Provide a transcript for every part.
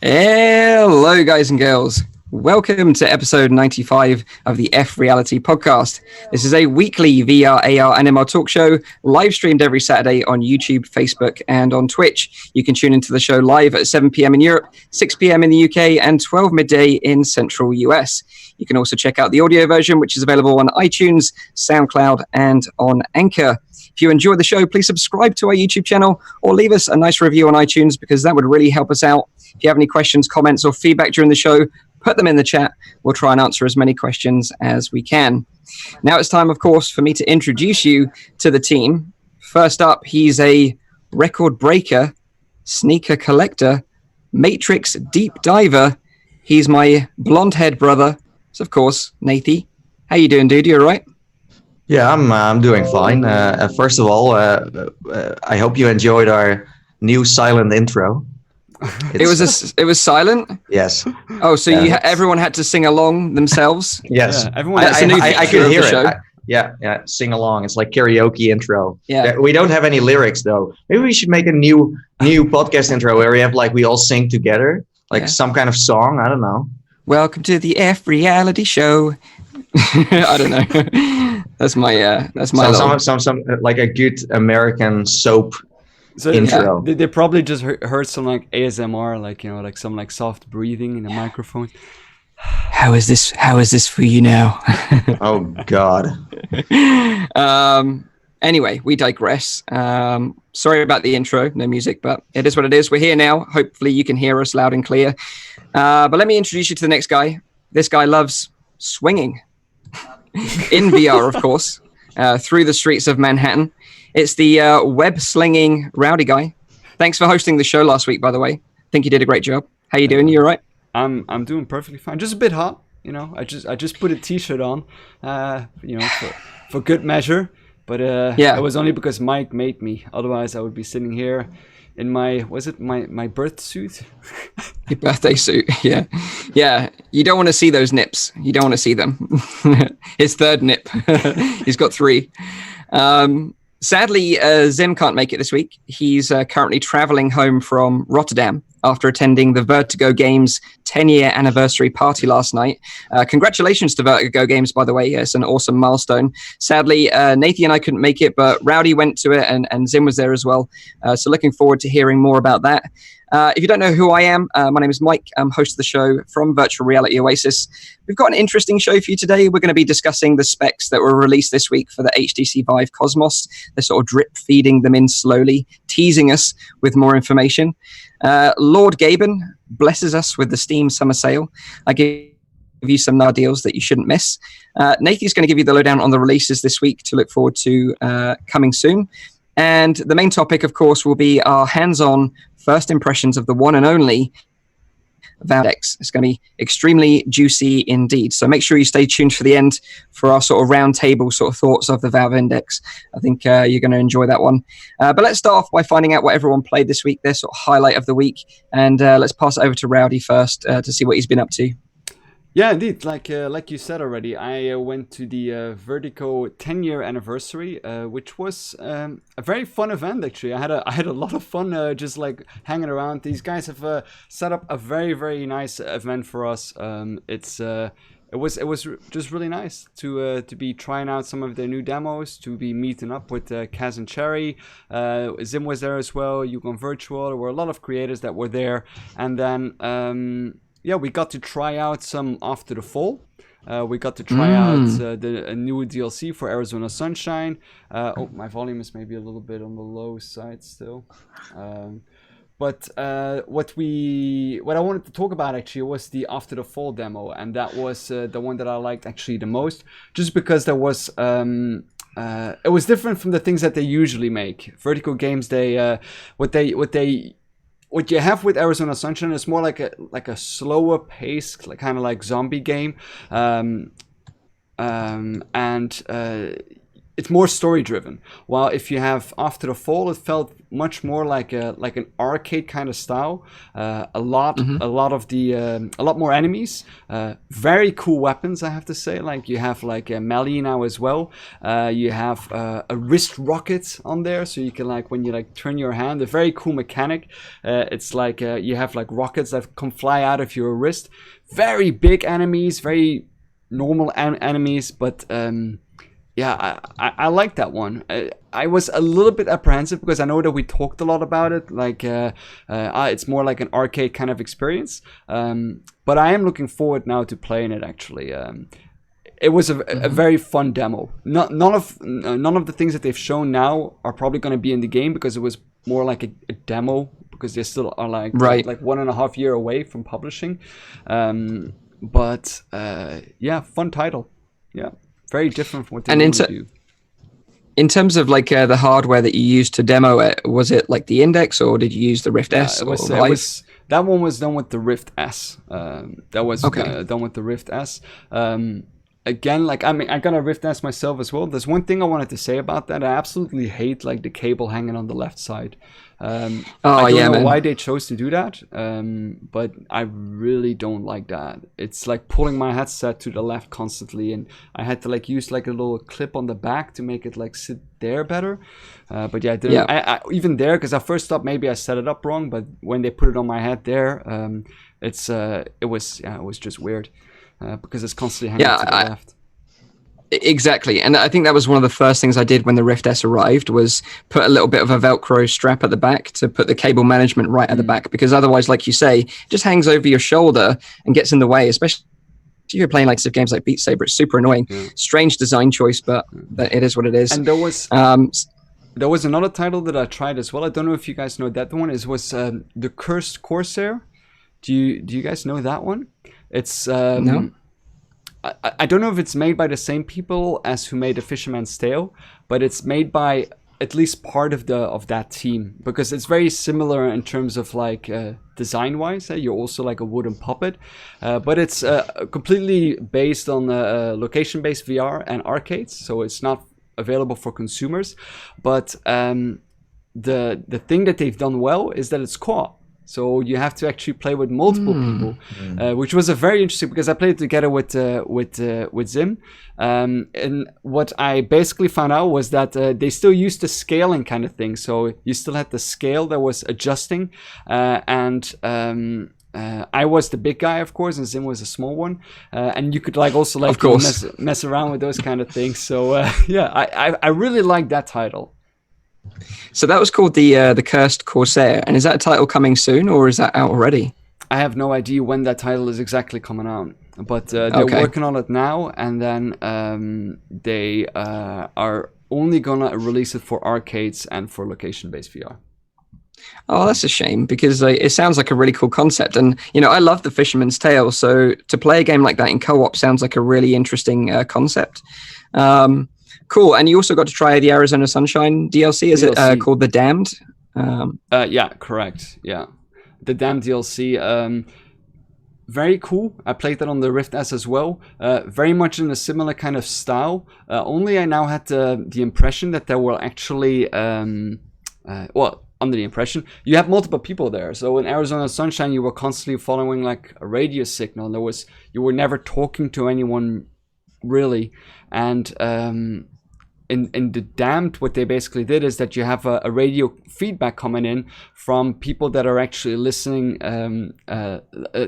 Hello, guys and girls. Welcome to episode 95 of the FReality Podcast. This is a weekly VR, AR, and MR talk show, live streamed every Saturday on YouTube, Facebook, and on Twitch. You can tune into the show live at 7 p.m. in Europe, 6 p.m. in the UK, and 12 midday in central US. You can also check out the audio version, which is available on iTunes, SoundCloud, and on Anchor. If you enjoy the show, please subscribe to our YouTube channel or leave us a nice review on iTunes because that would really help us out. If you have any questions, comments, or feedback during the show, put them in the chat. We'll try and answer as many questions as we can. Now it's time, of course, for me to introduce you to the team. First up, he's a record breaker, sneaker collector, Matrix deep diver. He's my blonde-haired brother. So, of course, Nathie. How you doing, dude? You all right? Yeah, I'm doing fine. First of all, I hope you enjoyed our new silent intro. It was silent. Yes. Oh, so everyone had to sing along themselves. Yes. Yeah, everyone. I could hear it. Yeah. Sing along. It's like karaoke intro. Yeah. We don't have any lyrics though. Maybe we should make a new podcast intro where we all sing together, some kind of song. I don't know. Welcome to the FReality show. I don't know. That's my some like a good American soap. So intro. They probably just heard some like ASMR, some soft breathing in a microphone. How is this for you now? Oh God. Anyway, we digress. Sorry about the intro, no music, but it is what it is. We're here now. Hopefully you can hear us loud and clear. But let me introduce you to the next guy. This guy loves swinging in VR, of course, through the streets of Manhattan. It's the web-slinging rowdy guy. Thanks for hosting the show last week, by the way. I think you did a great job. How you doing? You all right? I'm doing perfectly fine. Just a bit hot, I just put a t-shirt on, for good measure. But it was only because Mike made me. Otherwise, I would be sitting here in my birth suit? Your birthday suit, yeah. Yeah, you don't want to see those nips. You don't want to see them. His third nip. He's got 3. Sadly, Zim can't make it this week. He's currently traveling home from Rotterdam after attending the Vertigo Games 10-year anniversary party last night. Congratulations to Vertigo Games, by the way. It's an awesome milestone. Sadly, Nathie and I couldn't make it, but Rowdy went to it and Zim was there as well. So looking forward to hearing more about that. If you don't know who I am, my name is Mike. I'm host of the show from Virtual Reality Oasis. We've got an interesting show for you today. We're going to be discussing the specs that were released this week for the HTC Vive Cosmos. They're sort of drip feeding them in slowly, teasing us with more information. Lord Gaben blesses us with the Steam Summer Sale. I give you some NAR deals that you shouldn't miss. Nathie's going to give you the lowdown on the releases this week to look forward to coming soon. And the main topic, of course, will be our hands-on first impressions of the one and only Valve Index. It's going to be extremely juicy indeed. So make sure you stay tuned for the end for our sort of roundtable sort of thoughts of the Valve Index. I think you're going to enjoy that one. But let's start off by finding out what everyone played this week, their sort of highlight of the week. And let's pass it over to Rowdy first to see what he's been up to. Yeah, indeed. Like you said already, I went to the Vertigo 10-year anniversary, which was a very fun event. Actually, I had a lot of fun just like hanging around. These guys have set up a very, very nice event for us. It was just really nice to be trying out some of their new demos, to be meeting up with Kaz and Cherry. Zim was there as well. Yukon Virtual. There were a lot of creators that were there, and then. We got to try out some After the Fall. We got to try out a new DLC for Arizona Sunshine. My volume is maybe a little bit on the low side still. But what I wanted to talk about actually was the After the Fall demo, and that was the one that I liked actually the most, just because there was it was different from the things that they usually make. Vertigo Games, what you have with Arizona Sunshine is more like a slower paced, like kind of like zombie game, and it's more story driven. While if you have After the Fall, it felt much more like an arcade kind of style. A lot more enemies, very cool weapons, I have to say. Like you have like a melee now as well. You have a wrist rocket on there, so you can like when you like turn your hand, a very cool mechanic. It's like you have like rockets that can fly out of your wrist. Very big enemies, very normal enemies, but I like that one. I was a little bit apprehensive because I know that we talked a lot about it. Like it's more like an arcade kind of experience. But I am looking forward now to playing it. Actually, it was a very fun demo. None of the things that they've shown now are probably going to be in the game because it was more like a demo, because they still are like 1.5 years away from publishing. But fun title. Yeah. Very different from what they do. In terms of like the hardware that you used to demo it, was it like the Index or did you use the Rift S? That one was done with the Rift S. Done with the Rift S. Again, like I got a Rift S myself as well. There's one thing I wanted to say about that. I absolutely hate like the cable hanging on the left side. I don't know why they chose to do that, but I really don't like that. It's like pulling my headset to the left constantly, and I had to like use like a little clip on the back to make it like sit there better. But yeah, I even there, because I first thought maybe I set it up wrong, but when they put it on my head there, it was just weird because it's constantly hanging to the left. Exactly, and I think that was one of the first things I did when the Rift S arrived, was put a little bit of a Velcro strap at the back to put the cable management right at the back, because otherwise, like you say, it just hangs over your shoulder and gets in the way, especially if you're playing like games like Beat Saber. It's super annoying. Strange design choice, but it is what it is. And there was another title that I tried as well. I don't know if you guys know that one. It was The Cursed Corsair. Do you guys know that one? It's no. I don't know if it's made by the same people as who made The Fisherman's Tale, but it's made by at least part of that team, because it's very similar in terms of like design wise. You're also like a wooden puppet, but it's completely based on location based VR and arcades, so it's not available for consumers. But the thing that they've done well is that it's co-op. So you have to actually play with multiple people, which was a very interesting, because I played it together with Zim. And what I basically found out was that they still used the scaling kind of thing. So you still had the scale that was adjusting, and I was the big guy, of course, and Zim was a small one. And you could like also like mess around with those kind of things. So I really liked that title. So that was called the Cursed Corsair, and is that a title coming soon, or is that out already? I have no idea when that title is exactly coming out, but they're working on it now, and then they are only gonna release it for arcades and for location-based VR. Oh, that's a shame, because it sounds like a really cool concept, and I love The Fisherman's Tale, so to play a game like that in co-op sounds like a really interesting concept. Cool. And you also got to try the Arizona Sunshine DLC. Is it called The Damned? Yeah, correct. Yeah, The Damned DLC. very cool. I played that on the Rift S as well. Very much in a similar kind of style. Only I now had the impression that there were actually, under the impression, you have multiple people there. So in Arizona Sunshine, you were constantly following like a radio signal. You were never talking to anyone really. And in the Damned, what they basically did is that you have a radio feedback coming in from people that are actually listening,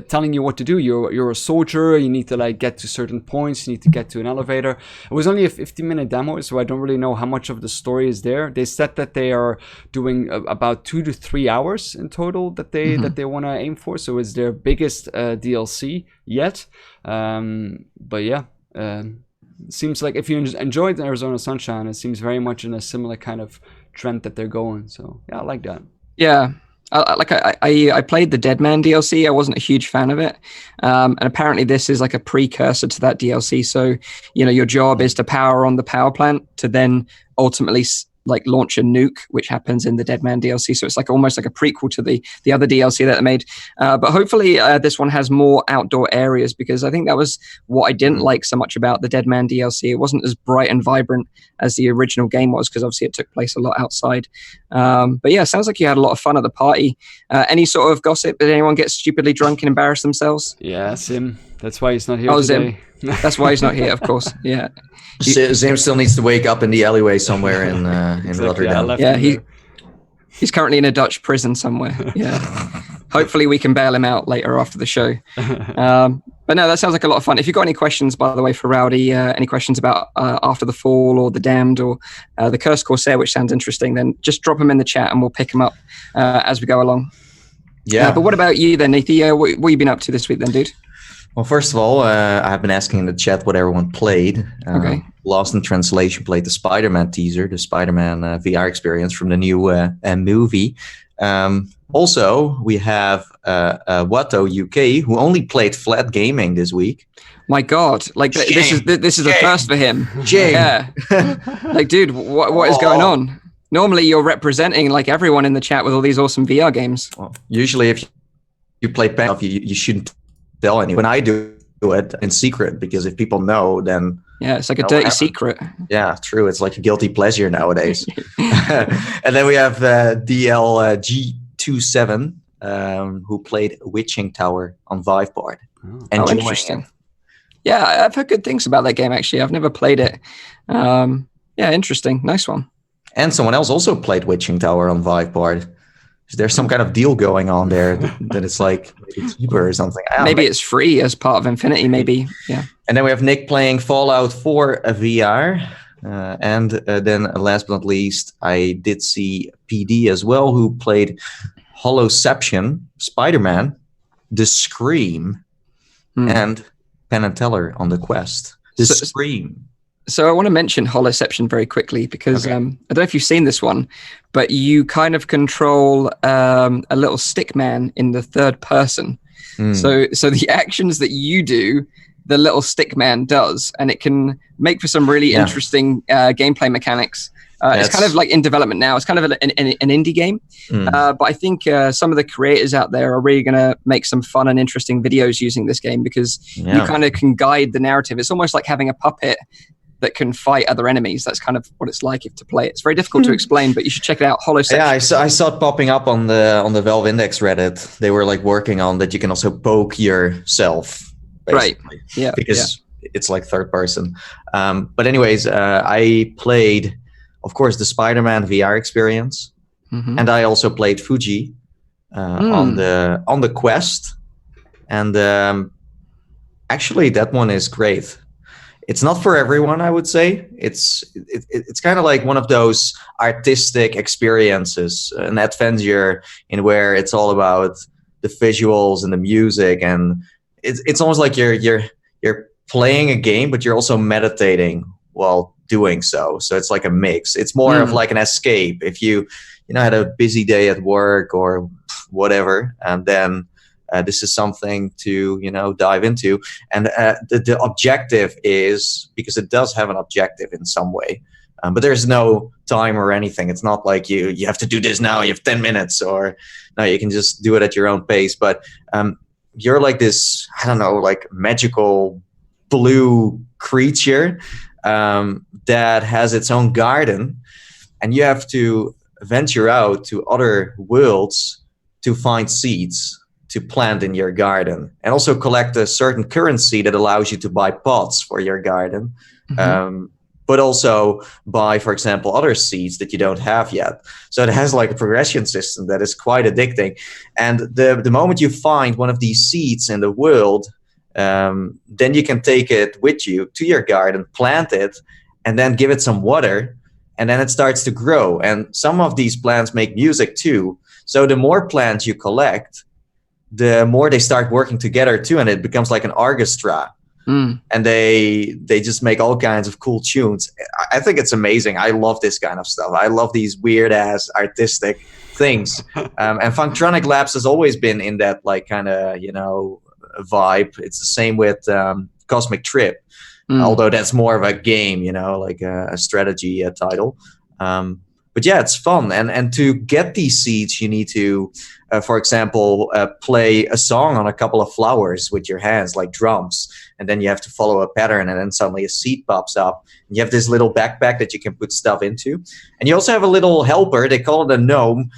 telling you what to do. You're a soldier, you need to like get to certain points, you need to get to an elevator. It was only a 15-minute demo, so I don't really know how much of the story is there. They said that they are doing about 2 to 3 hours in total that they want to aim for, so it's their biggest DLC yet. But yeah, seems like if you enjoyed Arizona Sunshine, it seems very much in a similar kind of trend that they're going. So yeah, I like that. Yeah, I played the Deadman DLC. I wasn't a huge fan of it, and apparently this is like a precursor to that DLC. So your job is to power on the power plant to then ultimately like launch a nuke, which happens in the Deadman DLC. So it's like almost like a prequel to the other DLC that they made. But hopefully this one has more outdoor areas, because I think that was what I didn't like so much about the Deadman DLC. It wasn't as bright and vibrant as the original game was, because obviously it took place a lot outside. But yeah, sounds like you had a lot of fun at the party. Any sort of gossip? Did anyone get stupidly drunk and embarrass themselves? Yeah, Sim. That's why he's not here today. Zim. That's why he's not here, of course. Yeah. Zim still needs to wake up in the alleyway somewhere in Rotterdam. Yeah, he's currently in a Dutch prison somewhere. Yeah. Hopefully we can bail him out later after the show. But no, that sounds like a lot of fun. If you've got any questions, by the way, for Rowdy, any questions about After the Fall or The Damned or The Cursed Corsair, which sounds interesting, then just drop them in the chat and we'll pick them up as we go along. Yeah. But what about you then, Nethi? What have you been up to this week then, dude? Well, first of all, I've been asking in the chat what everyone played. Okay. Lost in Translation played the Spider-Man teaser, the Spider-Man VR experience from the new movie. Also, we have Watto UK, who only played flat gaming this week. My God, like this is the first for him. Yeah. Like, dude, what is going on? Normally, you're representing like everyone in the chat with all these awesome VR games. Well, usually, if you play Pen, you shouldn't tell anyone. When I do it in secret, because if people know, then yeah, it's like a dirty secret. Yeah, true. It's like a guilty pleasure nowadays. And then we have DLG27, who played Witching Tower on Vive Board. Oh, interesting. Yeah, I've heard good things about that game, actually. I've never played it. Yeah, interesting. Nice one. And someone else also played Witching Tower on Vive Board. Is there some kind of deal going on there that it's like maybe cheaper or something? Maybe it's free as part of Infinity, maybe. Yeah. And then we have Nick playing Fallout 4 VR. And then last but not least, I did see PD as well, who played Holoception, Spider-Man, The Scream, and Penn and Teller on the Quest. The Scream. So I want to mention Holoception very quickly, because I don't know if you've seen this one, but you kind of control a little stick man in the third person. So the actions that you do, the little stick man does, and it can make for some really interesting gameplay mechanics. It's kind of like in development now. It's kind of an indie game, but I think some of the creators out there are really going to make some fun and interesting videos using this game, because you kind of can guide the narrative. It's almost like having a puppet that can fight other enemies. That's kind of what it's like to play it. It's very difficult to explain, but you should check it out. Holoception. Yeah, I saw it popping up on the Valve Index Reddit. They were like working on that. You can also poke yourself, basically. Right. Yeah. Because it's like third person. But anyways, I played, of course, the Spider-Man VR experience, and I also played Fuji on the Quest, and actually that one is great. It's not for everyone, I would say. It's kind of like one of those artistic experiences, an adventure in where it's all about the visuals and the music, and it's almost like you're playing a game, but you're also meditating while doing so. So it's like a mix. It's more of like an escape. If you had a busy day at work or whatever, and then this is something to dive into, and the objective is, because it does have an objective in some way, but there's no time or anything. It's not like you have to do this now, you have 10 minutes, or no, you can just do it at your own pace. But you're like this, I don't know, like magical blue creature that has its own garden, and you have to venture out to other worlds to find seeds to plant in your garden, and also collect a certain currency that allows you to buy pots for your garden. But also buy, for example, other seeds that you don't have yet. So it has like a progression system that is quite addicting. And the moment you find one of these seeds in the world, then you can take it with you to your garden, plant it, and then give it some water, and then it starts to grow. And some of these plants make music too. So the more plants you collect, the more they start working together too, and it becomes like an orchestra. And they just make all kinds of cool tunes. I think it's amazing. I love this kind of stuff. I love these weird ass artistic things. And Funktronic Labs has always been in that like kind of, vibe. It's the same with Cosmic Trip, although that's more of a game, like a strategy title. But yeah, it's fun. And to get these seeds, you need to, for example, play a song on a couple of flowers with your hands, like drums. And then you have to follow a pattern, and then suddenly a seed pops up. And you have this little backpack that you can put stuff into. And you also have a little helper. They call it a gnome.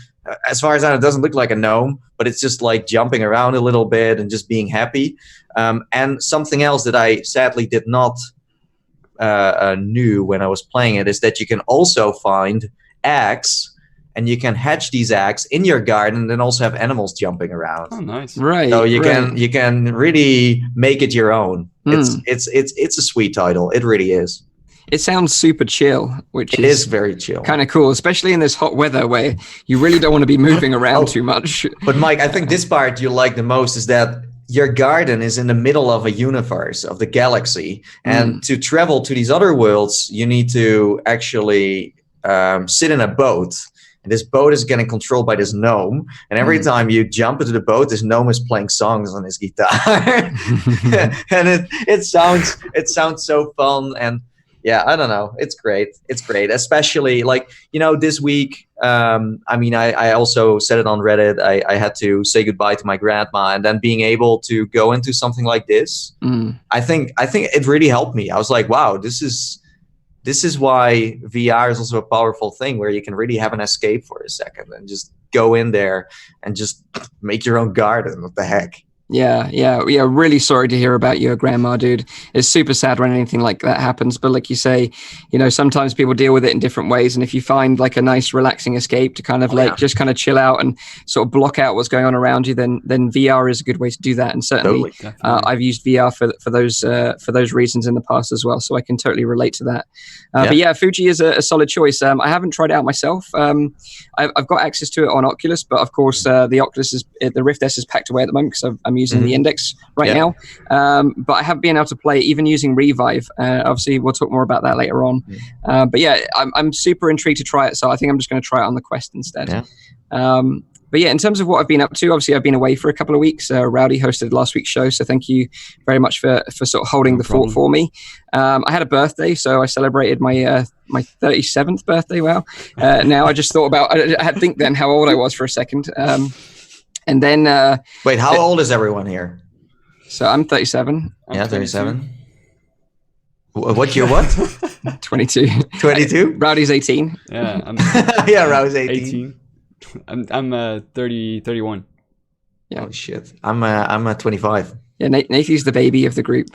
As far as I know, it doesn't look like a gnome, but it's just like jumping around a little bit and just being happy. And something else that I sadly did not knew when I was playing it is that you can also find eggs, and you can hatch these eggs in your garden, and then also have animals jumping around. Oh, nice! Right. So you can really make it your own. It's a sweet title. It really is. It sounds super chill, which is very chill. Kind of cool, especially in this hot weather where you really don't want to be moving around too much. But Mike, I think this part you like the most is that your garden is in the middle of a universe, of the galaxy, and to travel to these other worlds, you need to actually sit in a boat. And this boat is getting controlled by this gnome. And every time you jump into the boat, this gnome is playing songs on his guitar. And it sounds so fun. And yeah, I don't know. It's great. It's great. Especially like, this week, I also said it on Reddit. I had to say goodbye to my grandma, and then being able to go into something like this, I think it really helped me. I was like, wow, this is why VR is also a powerful thing, where you can really have an escape for a second and just go in there and just make your own garden. What the heck? Yeah. Really sorry to hear about your grandma, dude. It's super sad when anything like that happens. But like you say, sometimes people deal with it in different ways. And if you find like a nice relaxing escape to kind of just kind of chill out and sort of block out what's going on around you, then VR is a good way to do that. And certainly I've used VR for those reasons in the past as well. So I can totally relate to that. But yeah, Fuji is a solid choice. I haven't tried it out myself. I've got access to it on Oculus, but of course the Rift S is packed away at the moment because I'm using the Index right now. But I have been able to play even using Revive. Obviously, we'll talk more about that later on. But yeah, I'm super intrigued to try it. So I think I'm just going to try it on the Quest instead. But yeah, in terms of what I've been up to, obviously I've been away for a couple of weeks. Rowdy hosted last week's show, so thank you very much for sort of holding the fort for me. I had a birthday, so I celebrated my 37th birthday. Wow! Now I just thought about. I had to think then how old I was for a second. And then wait, how old is everyone here? So I'm 37. Yeah, 37. What year? What? 22. 22. Rowdy's 18. Yeah, Rowdy's 18. I'm 31. Yeah. Oh shit. I'm 25. Yeah, Nathan's the baby of the group.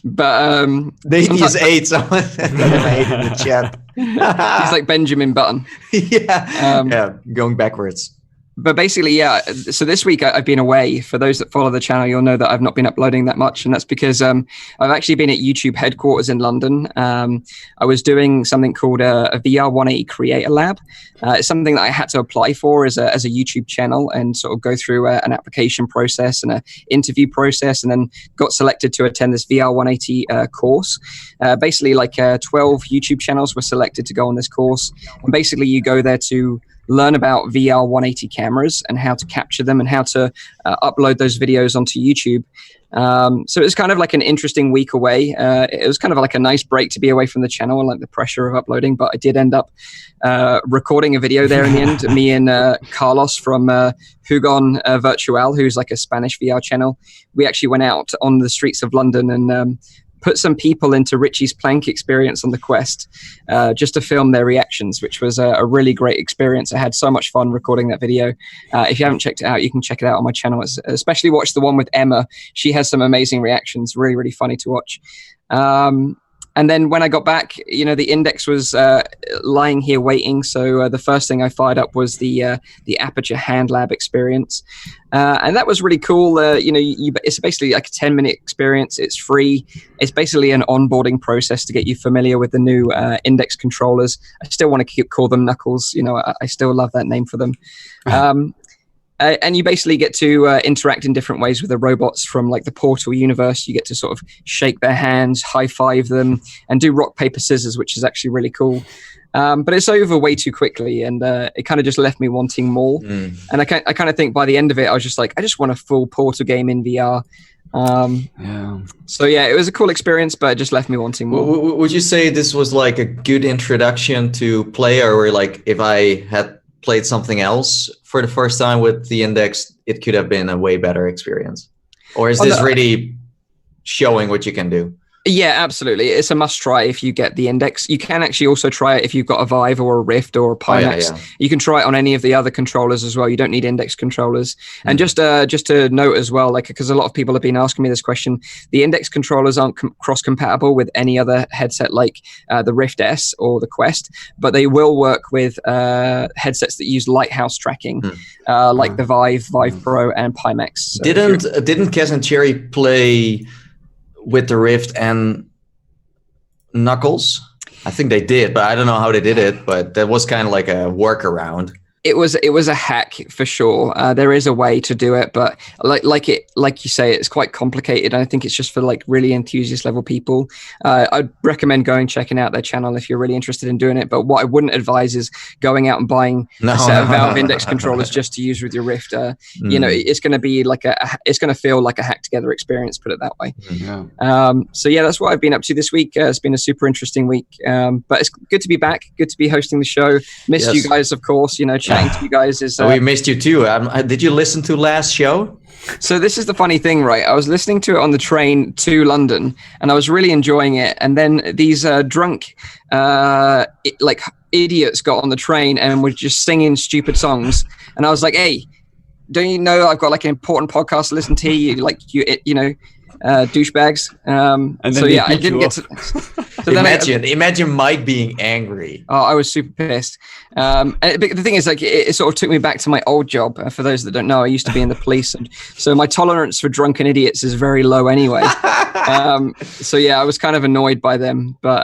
But Nathan is 8. Someone said 8 in the chat. He's like Benjamin Button. Yeah, going backwards. But basically, yeah. So this week I've been away. For those that follow the channel, you'll know that I've not been uploading that much, and that's because I've actually been at YouTube headquarters in London. I was doing something called a VR 180 Creator Lab. It's something that I had to apply for as a YouTube channel and sort of go through an application process and an interview process, and then got selected to attend this VR 180 course. Basically, like 12 YouTube channels were selected to go on this course, and basically you go there to learn about VR 180 cameras and how to capture them and how to upload those videos onto YouTube. So it was kind of like an interesting week away. It was kind of like a nice break to be away from the channel and like the pressure of uploading, but I did end up recording a video there in the end. Me and Carlos from Hugon Virtual, who's like a Spanish VR channel, we actually went out on the streets of London and put some people into Richie's Plank experience on the Quest just to film their reactions, which was a really great experience. I had so much fun recording that video. If you haven't checked it out, you can check it out on my channel. Especially watch the one with Emma. She has some amazing reactions, really, really funny to watch. And then when I got back, the Index was lying here waiting. So the first thing I fired up was the Aperture Hand Lab experience. And that was really cool. It's basically like a 10-minute experience. It's free. It's basically an onboarding process to get you familiar with the new Index controllers. I still want to call them Knuckles. I still love that name for them. And you basically get to interact in different ways with the robots from like the Portal universe. You get to sort of shake their hands, high five them, and do rock, paper, scissors, which is actually really cool. But it's over way too quickly, and it kind of just left me wanting more. And I kind of think by the end of it, I was just like, I just want a full Portal game in VR. So yeah, it was a cool experience, but it just left me wanting more. Would you say this was like a good introduction to play, or like if I had played something else for the first time with the Index, it could have been a way better experience? Or is this really showing what you can do? Yeah, absolutely. It's a must try if you get the Index. You can actually also try it if you've got a Vive or a Rift or a Pimax. You can try it on any of the other controllers as well. You don't need Index controllers. And just to note as well, like, because a lot of people have been asking me this question, the Index controllers aren't cross-compatible with any other headset like the Rift S or the Quest, but they will work with headsets that use Lighthouse tracking, like the Vive Pro, and Pimax. So didn't Kez and Cherry play with the Rift and Knuckles? I think they did, but I don't know how they did it, but that was kind of like a workaround. It was a hack for sure. There is a way to do it, but like you say, it's quite complicated. I think it's just for like really enthusiast level people. I'd recommend checking out their channel if you're really interested in doing it. But what I wouldn't advise is going out and buying a set of Valve Index controllers just to use with your Rift. It's going to be like it's going to feel like a hack together experience. Put it that way. So yeah, that's what I've been up to this week. It's been a super interesting week. But it's good to be back. Good to be hosting the show. Missed you guys, of course. Chatting to you guys is we missed you too. Did you listen to last show? So this is the funny thing, right? I was listening to it on the train to London and I was really enjoying it, and then these drunk like idiots got on the train and were just singing stupid songs, and I was like, hey, don't you know I've got like an important podcast to listen to? Douchebags. And so yeah, I didn't get to. So imagine Mike being angry. Oh, I was super pissed. And the thing is, like, it sort of took me back to my old job. For those that don't know, I used to be in the police, and so my tolerance for drunken idiots is very low anyway. So yeah, I was kind of annoyed by them, but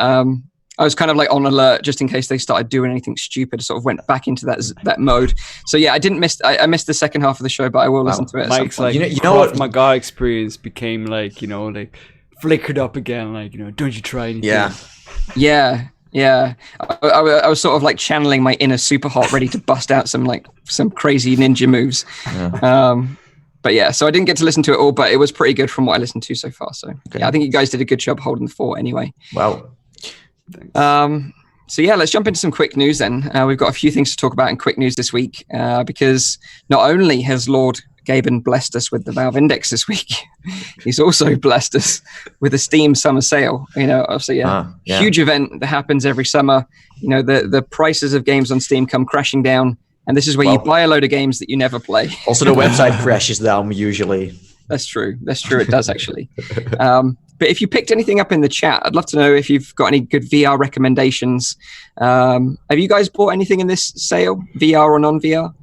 I was kind of like on alert just in case they started doing anything stupid. I sort of went back into that mode. So yeah, I missed the second half of the show, but I will listen to it. Mike's like, you know what my guy experience became like, like flickered up again. Like, don't you try anything? Yeah. I was sort of like channeling my inner super hot, ready to bust out some crazy ninja moves. But yeah, so I didn't get to listen to it all, but it was pretty good from what I listened to so far. So yeah, I think you guys did a good job holding the fort anyway. Wow. So yeah, let's jump into some quick news then. We've got a few things to talk about in quick news this week, because not only has Lord Gaben blessed us with the Valve Index this week, he's also blessed us with a Steam summer sale. Obviously huge event that happens every summer. The prices of games on Steam come crashing down, and this is where you buy a load of games that you never play. Also, the website crashes down usually. That's true. It does actually. But if you picked anything up in the chat, I'd love to know if you've got any good VR recommendations. Have you guys bought anything in this sale, VR or non-VR?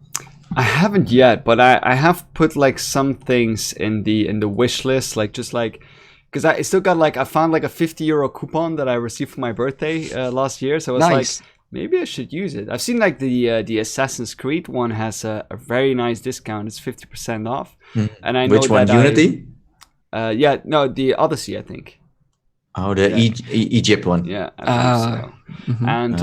I haven't yet, but I have put like some things in the wish list, because I still got I found like a €50 coupon that I received for my birthday last year. So I was like, maybe I should use it. I've seen like the Assassin's Creed one has a very nice discount. It's 50% off. And I know which one? Unity? The Odyssey, I think. Oh, the Egypt one. Yeah, I think so. And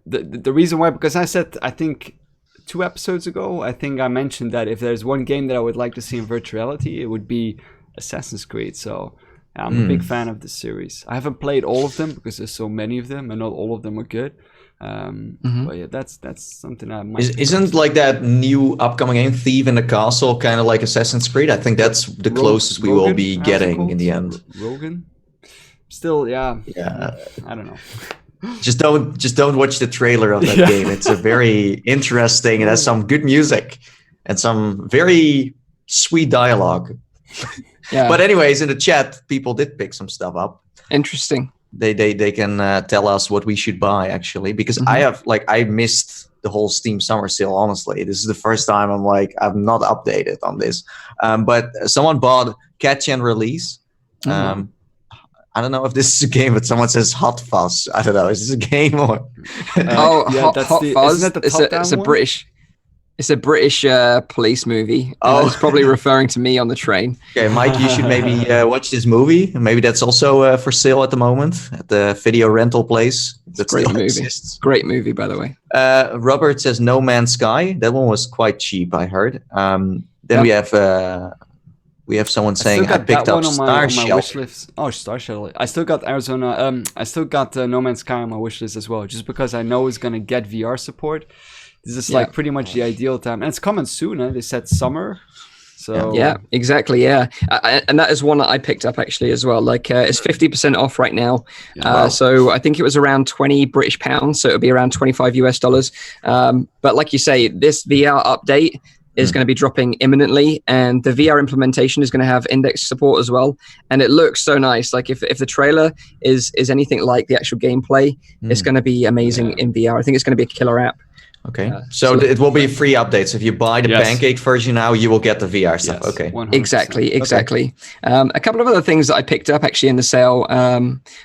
the reason why, because I think 2 episodes ago, I think I mentioned that if there's one game that I would like to see in virtual reality, it would be Assassin's Creed. So I'm a big fan of this series. I haven't played all of them because there's so many of them, and not all of them are good. But yeah, that's something I might. Isn't like that new upcoming game, Thief in the Castle, kind of like Assassin's Creed? I think that's the closest we will be getting in the end. Rogan. Still, yeah. I don't know. Just don't watch the trailer of that game. It's a very interesting. It has some good music and some very sweet dialogue. Yeah. But anyways, in the chat, people did pick some stuff up. Interesting. They can tell us what we should buy, actually, because I missed the whole Steam summer sale. Honestly, this is the first time I'm not updated on this. But someone bought Catch and Release. I don't know if this is a game, but someone says Hot Fuzz. I don't know. Is this a game or? Hot Fuzz. It's a British. It's a British police movie. It's probably referring to me on the train. Okay, Mike, you should maybe watch this movie. Maybe that's also for sale at the moment at the video rental place. That Great still movie. exists. Great movie, by the way. Robert says No Man's Sky. That one was quite cheap, I heard. Then we have someone saying I picked up Star Shelter. Oh, Star Shelter. I still got Arizona. I still got No Man's Sky on my wish list as well, just because I know it's gonna get VR support. This is like pretty much the ideal time, and it's coming soon. They said summer, so yeah, exactly. Yeah, and that is one that I picked up actually as well. Like it's 50% off right now. So I think it was around 20 British pounds, so it'll be around $25 US. But like you say, this VR update is going to be dropping imminently, and the VR implementation is going to have index support as well. And it looks so nice. Like if the trailer is anything like the actual gameplay, it's going to be amazing in VR. I think it's going to be a killer app. Okay, so it will be free updates. If you buy the Pancake version now, you will get the VR stuff. Yes, okay, 100%. Exactly. A couple of other things that I picked up actually in the sale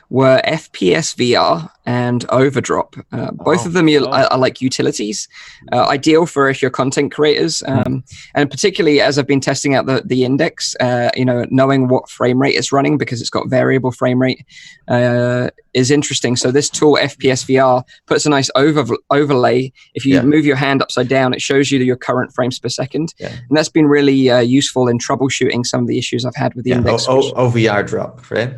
were FPS VR and Overdrop. Both of them are like utilities, ideal for if you're content creators, and particularly as I've been testing out the index, knowing what frame rate it's running because it's got variable frame rate is interesting. So this tool FPS VR puts a nice overlay. If you move your hand upside down, it shows you your current frames per second, and that's been really useful in troubleshooting some of the issues I've had with the index. OVR drop, right?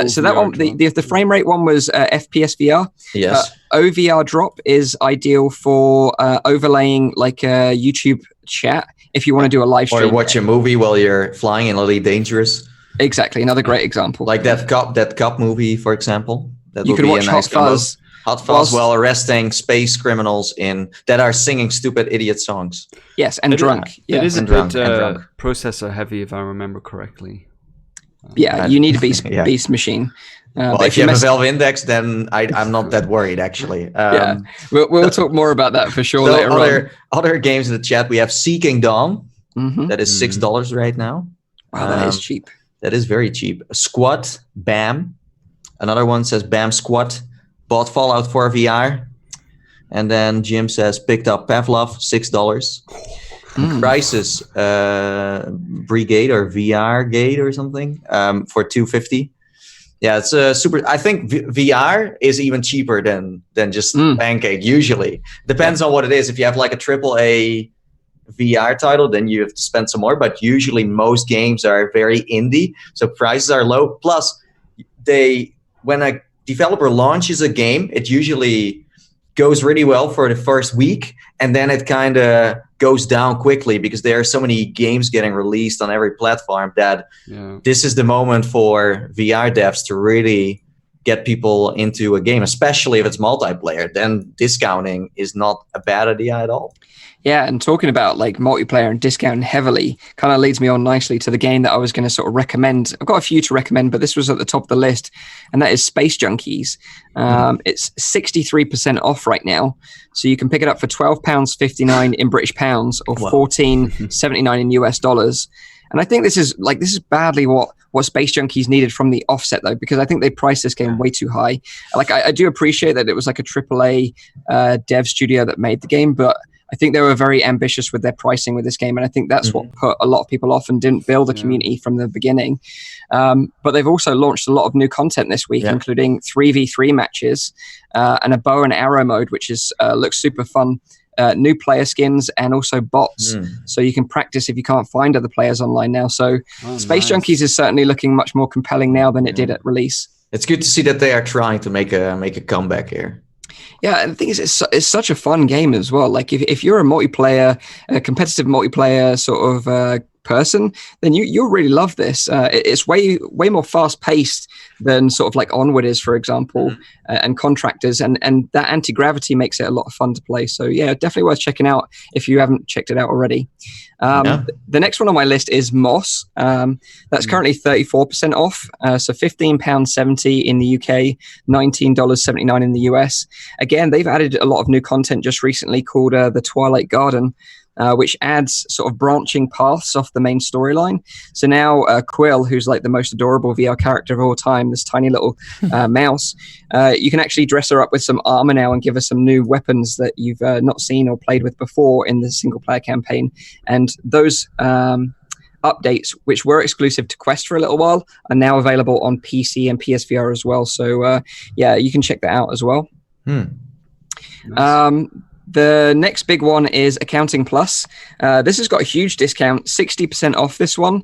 So that one, the frame rate one was FPS VR. Yes. OVR drop is ideal for overlaying like a YouTube chat if you want to do a live stream. Or watch a movie while you're flying in Really Dangerous. Exactly, another great example. Like that cop movie, for example. That you could watch Hot Fuzz. Hot Fuzz while arresting space criminals that are singing stupid idiot songs. Yes, and drunk. It is a bit processor heavy, if I remember correctly. You need a beast machine. Well, if you have a Valve Index, then I'm not that worried, actually. We'll talk more about that for sure later on. Other games in the chat, we have Seeking Dawn. That is $6 right now. Wow, that is cheap. That is very cheap. Squat, BAM. Another one says BAM Squat. Bought Fallout 4 VR. And then Jim says picked up Pavlov, $6. Crisis Brigade or VR Gate or something for $2.50. Yeah, it's super. I think VR is even cheaper than just Pancake usually. Depends on what it is. If you have like a AAA VR title, then you have to spend some more. But usually most games are very indie, so prices are low. Plus, when a developer launches a game, it usually goes really well for the first week, and then it kind of goes down quickly because there are so many games getting released on every platform that this is the moment for VR devs to really get people into a game, especially if it's multiplayer. Then discounting is not a bad idea at all. Yeah, and talking about like multiplayer and discounting heavily kind of leads me on nicely to the game that I was going to sort of recommend. I've got a few to recommend, but this was at the top of the list, and that is Space Junkies. It's 63% off right now, so you can pick it up for £12.59 in British pounds or $14.79 in US dollars. And I think this is badly what Space Junkies needed from the offset, though, because I think they priced this game way too high. Like I do appreciate that it was like a AAA dev studio that made the game, but I think they were very ambitious with their pricing with this game, and I think that's what put a lot of people off and didn't build a community from the beginning. But they've also launched a lot of new content this week, including 3v3 matches and a bow and arrow mode, which is looks super fun. new player skins, and also bots. So you can practice if you can't find other players online now. So Space Junkies is certainly looking much more compelling now than it did at release. It's good to see that they are trying to make a comeback here. Yeah, and the thing is, it's such a fun game as well. Like if you're a competitive multiplayer sort of person, then you'll really love this. It's way more fast paced than sort of like Onward is, for example, and Contractors, and that anti-gravity makes it a lot of fun to play. So yeah, definitely worth checking out if you haven't checked it out already. The next one on my list is Moss. That's currently 34% off, so £15.70 in the UK, $19.79 in the US. Again, they've added a lot of new content just recently called the Twilight Garden, which adds sort of branching paths off the main storyline. So now Quill, who's like the most adorable VR character of all time, this tiny little mouse, you can actually dress her up with some armor now and give her some new weapons that you've not seen or played with before in the single player campaign. And those updates, which were exclusive to Quest for a little while, are now available on PC and PSVR as well. So yeah, you can check that out as well. Nice. The next big one is Accounting Plus. This has got a huge discount, 60% off this one,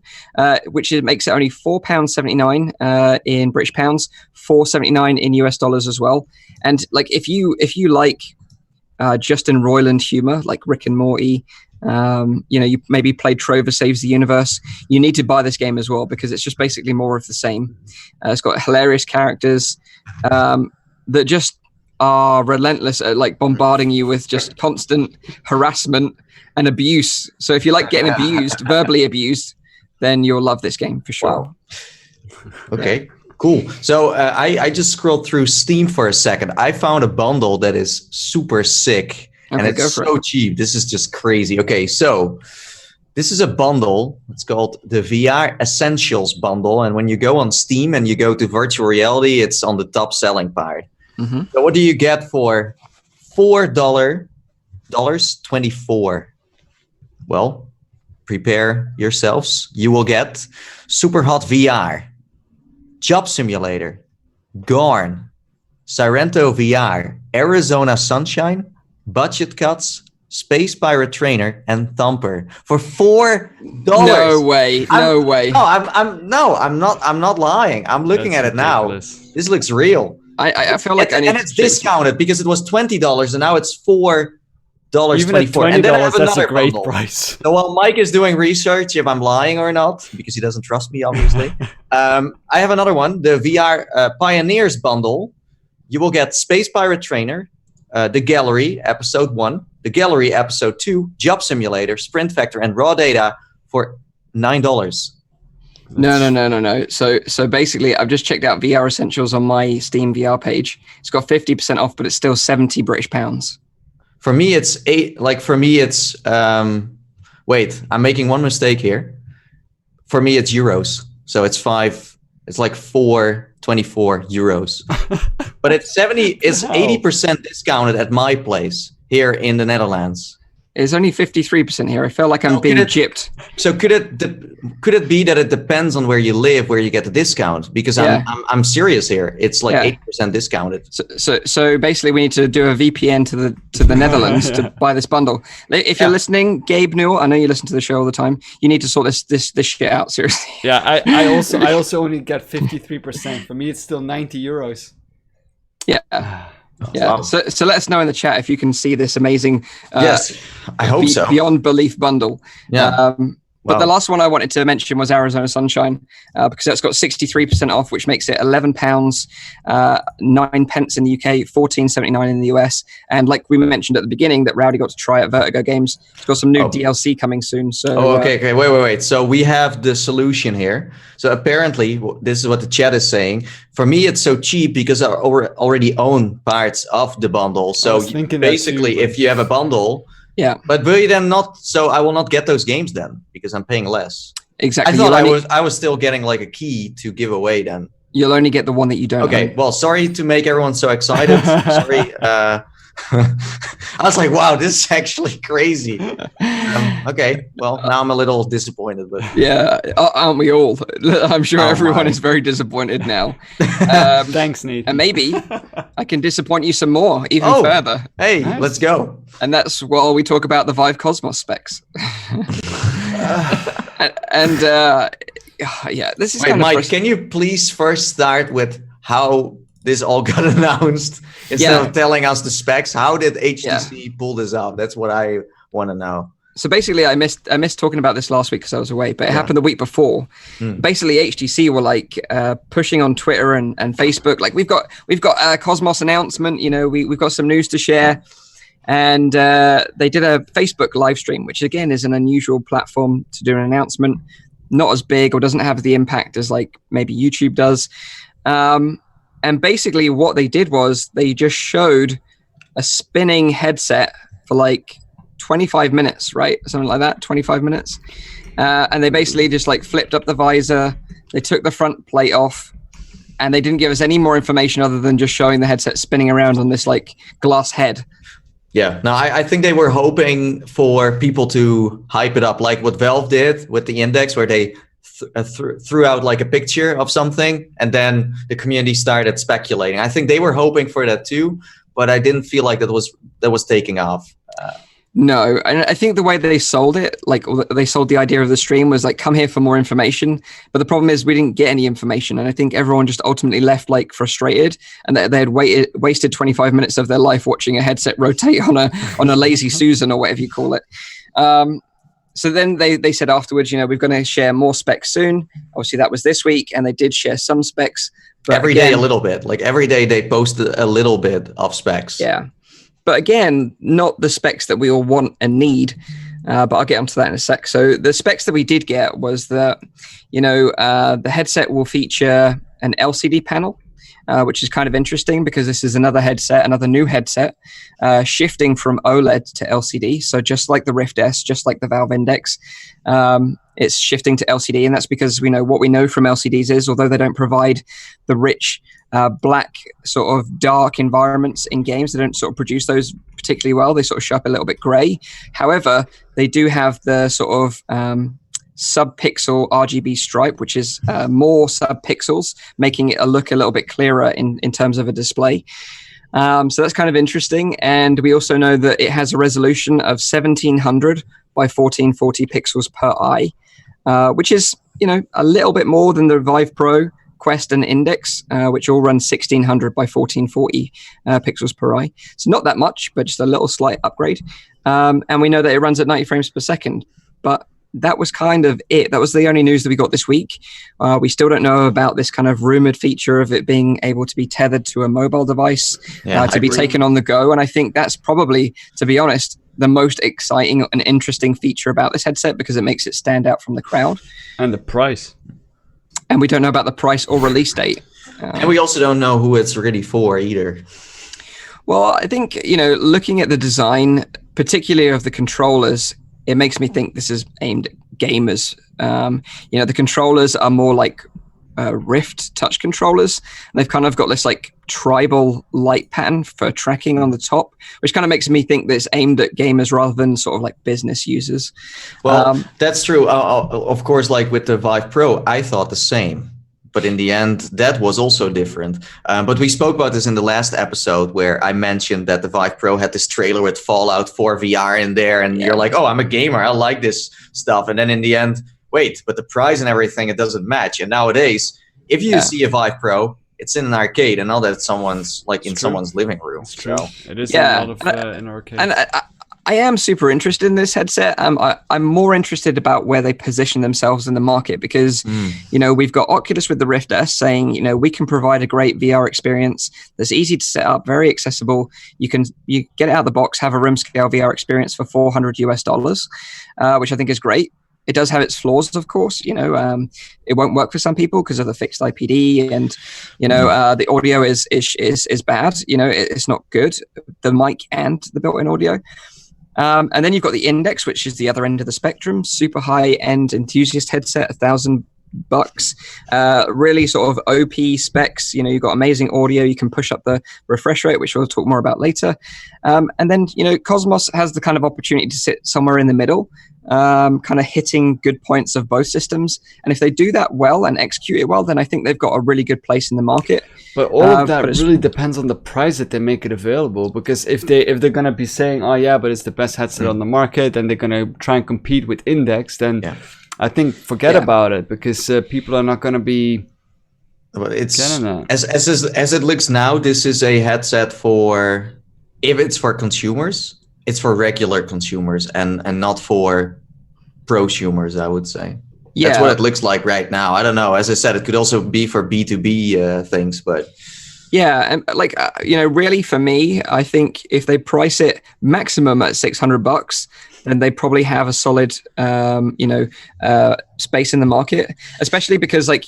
which makes it only £4.79 in British pounds, $4.79 in US dollars as well. And like if you like Justin Roiland humor, like Rick and Morty, you maybe played Trover Saves the Universe, you need to buy this game as well because it's just basically more of the same. It's got hilarious characters that just are relentless at like bombarding you with just constant harassment and abuse. So if you like getting abused, verbally abused, then you'll love this game for sure. Wow. Okay, cool. So I just scrolled through Steam for a second. I found a bundle that is super sick and it's so cheap. This is just crazy. Okay, so this is a bundle. It's called the VR Essentials bundle. And when you go on Steam and you go to virtual reality, it's on the top selling part. So what do you get for $4.24? Well, prepare yourselves. You will get Super Hot VR, Job Simulator, Gorn, Sorrento VR, Arizona Sunshine, Budget Cuts, Space Pirate Trainer, and Thumper for $4. No way! No way! No, I'm not lying. I'm looking at it ridiculous. Now. This looks real. I feel like and it's discounted because it was $20 and now it's $4.24. Even at $20, and then I have that's a great bundle. price. So while Mike is doing research if I'm lying or not, because he doesn't trust me, obviously, I have another one, the VR Pioneers bundle. You will get Space Pirate Trainer, The Gallery Episode 1, The Gallery Episode 2, Job Simulator, Sprint Factor, and Raw Data for $9. No. So basically, I've just checked out VR Essentials on my Steam VR page. It's got 50% off, but it's still 70 British pounds. For me, it's wait, I'm making one mistake here. For me, it's euros. So it's like 4.24 euros. But it's 80% discounted at my place here in the Netherlands. It's only 53% here. I feel like I'm being gypped. So could it be that it depends on where you live, where you get the discount? Because I'm serious here. It's like 80% discounted. So basically, we need to do a VPN to the Netherlands to buy this bundle. If you're listening, Gabe Newell, I know you listen to the show all the time. You need to sort this shit out seriously. Yeah, I also only get 53%. For me, it's still €90. Yeah. Yeah. Wow. So let us know in the chat if you can see this amazing yes, I hope so. Beyond belief bundle. Yeah. But the last one I wanted to mention was Arizona Sunshine, because that's got 63% off, which makes it £11, 9 pence in the UK, $14.79 in the US. And like we mentioned at the beginning, that Rowdy got to try at Vertigo Games. It's got some new DLC coming soon. So okay. Wait. So we have the solution here. So apparently, this is what the chat is saying. For me, it's so cheap because I already own parts of the bundle. So basically, if you have a bundle. Yeah, but will you then not? So I will not get those games then because I'm paying less. Exactly. I thought I was still getting like a key to give away then. You'll only get the one that you don't. Okay. own. Well, sorry to make everyone so excited. Sorry. I was like, wow, this is actually crazy. Okay, well, now I'm a little disappointed. But yeah, aren't we all? I'm sure everyone is very disappointed now. Thanks, Nate. And maybe I can disappoint you some more, even further. Hey, nice. Let's go. And that's while we talk about the Vive Cosmos specs. Yeah, this is Wait, Mike, can you please first start with how this all got announced instead of telling us the specs? How did HTC pull this out? That's what I want to know. So basically, I missed talking about this last week because I was away, but it happened the week before. Basically, HTC were like pushing on Twitter and Facebook, like we've got a Cosmos announcement. You know, we've got some news to share, and they did a Facebook live stream, which again is an unusual platform to do an announcement. Not as big or doesn't have the impact as like maybe YouTube does. And basically what they did was they just showed a spinning headset for like 25 minutes, right? Something like that, 25 minutes. And they basically just like flipped up the visor. They took the front plate off and they didn't give us any more information other than just showing the headset spinning around on this like glass head. Yeah, no, I think they were hoping for people to hype it up like what Valve did with the Index, where they threw out like a picture of something and then the community started speculating. I think they were hoping for that too, but I didn't feel like that was taking off. No, and I think the way they sold it, like they sold the idea of the stream was like, come here for more information. But the problem is we didn't get any information. And I think everyone just ultimately left like frustrated and they had wasted 25 minutes of their life watching a headset rotate on a lazy Susan or whatever you call it. So then they said afterwards, you know, we're going to share more specs soon. Obviously that was this week and they did share some specs. But every day a little bit, like every day they posted a little bit of specs. Yeah. But again, not the specs that we all want and need. But I'll get onto that in a sec. So the specs that we did get was that, you know, the headset will feature an LCD panel, which is kind of interesting because this is another new headset, shifting from OLED to LCD. So just like the Rift S, just like the Valve Index, it's shifting to LCD. And that's because we know what we know from LCDs is, although they don't provide the rich black sort of dark environments in games, they don't sort of produce those particularly well. They sort of show up a little bit gray. However, they do have the sort of sub-pixel RGB stripe, which is more sub-pixels, making it look a little bit clearer in terms of a display. So that's kind of interesting. And we also know that it has a resolution of 1700 by 1440 pixels per eye, which is, you know, a little bit more than the Vive Pro, Quest, and Index, which all run 1600 by 1440 pixels per eye. So not that much, but just a little slight upgrade. And we know that it runs at 90 frames per second. But that was kind of it. That was the only news that we got this week. We still don't know about this kind of rumored feature of it being able to be tethered to a mobile device, to be taken on the go. And I think that's probably, to be honest, the most exciting and interesting feature about this headset because it makes it stand out from the crowd. And the price. And we don't know about the price or release date. And we also don't know who it's really for either. Well, I think, you know, looking at the design, particularly of the controllers, it makes me think this is aimed at gamers. You know, the controllers are more like Rift touch controllers. And they've kind of got this like tribal light pattern for tracking on the top, which kind of makes me think that it's aimed at gamers rather than sort of like business users. Well, that's true. Of course, like with the Vive Pro, I thought the same. But in the end, that was also different. But we spoke about this in the last episode where I mentioned that the Vive Pro had this trailer with Fallout 4 VR in there. And you're like, oh, I'm a gamer. I like this stuff. And then in the end, wait, but the price and everything, it doesn't match. And nowadays, if you see a Vive Pro, it's in an arcade and not that someone's like in someone's living room. It's true. So. It is a lot of in arcade. And I am super interested in this headset. I'm more interested about where they position themselves in the market because, you know, we've got Oculus with the Rift S saying, you know, we can provide a great VR experience that's easy to set up, very accessible. You get it out of the box, have a room scale VR experience for $400 US, which I think is great. It does have its flaws, of course. You know, it won't work for some people because of the fixed IPD, and you know, the audio is bad. You know, it's not good. The mic and the built-in audio. And then you've got the Index, which is the other end of the spectrum, super high-end enthusiast headset, $1,000 $600. Really sort of OP specs. You've got amazing audio. You can push up the refresh rate, which we'll talk more about later. And then, Cosmos has the kind of opportunity to sit somewhere in the middle, kind of hitting good points of both systems. And if they do that well and execute it well, then I think they've got a really good place in the market. But all of that really depends on the price that they make it available. Because if they're going to be saying, oh yeah, but it's the best headset on the market, and they're going to try and compete with Index, then I think forget about it, because people are not going to be. But it's as it looks now, this is a headset for, if it's for consumers, it's for regular consumers and not for prosumers, I would say. Yeah. That's what it looks like right now. I don't know. As I said, it could also be for B2B things, but. Yeah, and really for me, I think if they price it maximum at $600, then they probably have a solid, space in the market, especially because say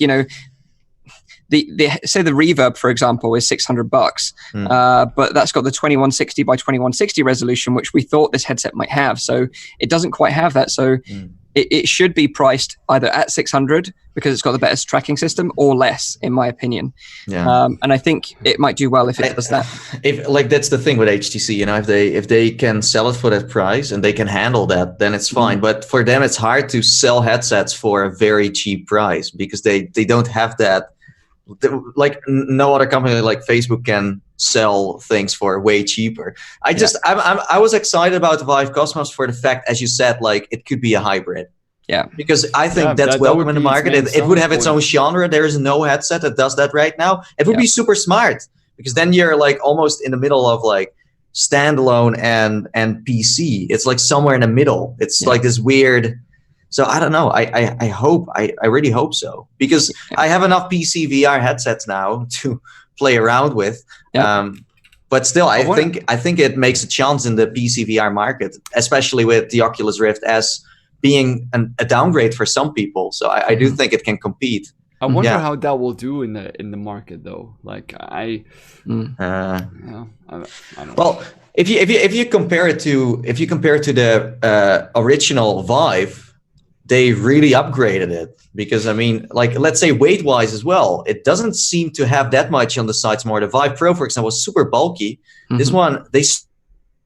the Reverb, for example, is $600, but that's got the 2160 by 2160 resolution, which we thought this headset might have. So it doesn't quite have that. So it should be priced either at 600 because it's got the best tracking system, or less, in my opinion. Yeah. And I think it might do well if it does that. That's the thing with HTC, if they can sell it for that price and they can handle that, then it's fine. But for them, it's hard to sell headsets for a very cheap price because they don't have that. Like no other company like Facebook can sell things for way cheaper. I was excited about the Vive Cosmos for the fact, as you said, like it could be a hybrid. Yeah, because I think that's welcome in the market. It would have its own genre. There is no headset that does that right now. It would be super smart, because then you're like almost in the middle of like standalone and PC. It's like somewhere in the middle. It's like this weird. So I don't know. I really hope so, because I have enough PC VR headsets now to play around with. But still, I think it makes a chance in the PC VR market, especially with the Oculus Rift as being a downgrade for some people. So I do think it can compete. I wonder how that will do in the market, though. Like I don't know. Well, if you compare it to the original Vive, they really upgraded it, because I mean, like, let's say weight-wise as well, it doesn't seem to have that much on the sides more. The Vive Pro, for example, was super bulky. This one, they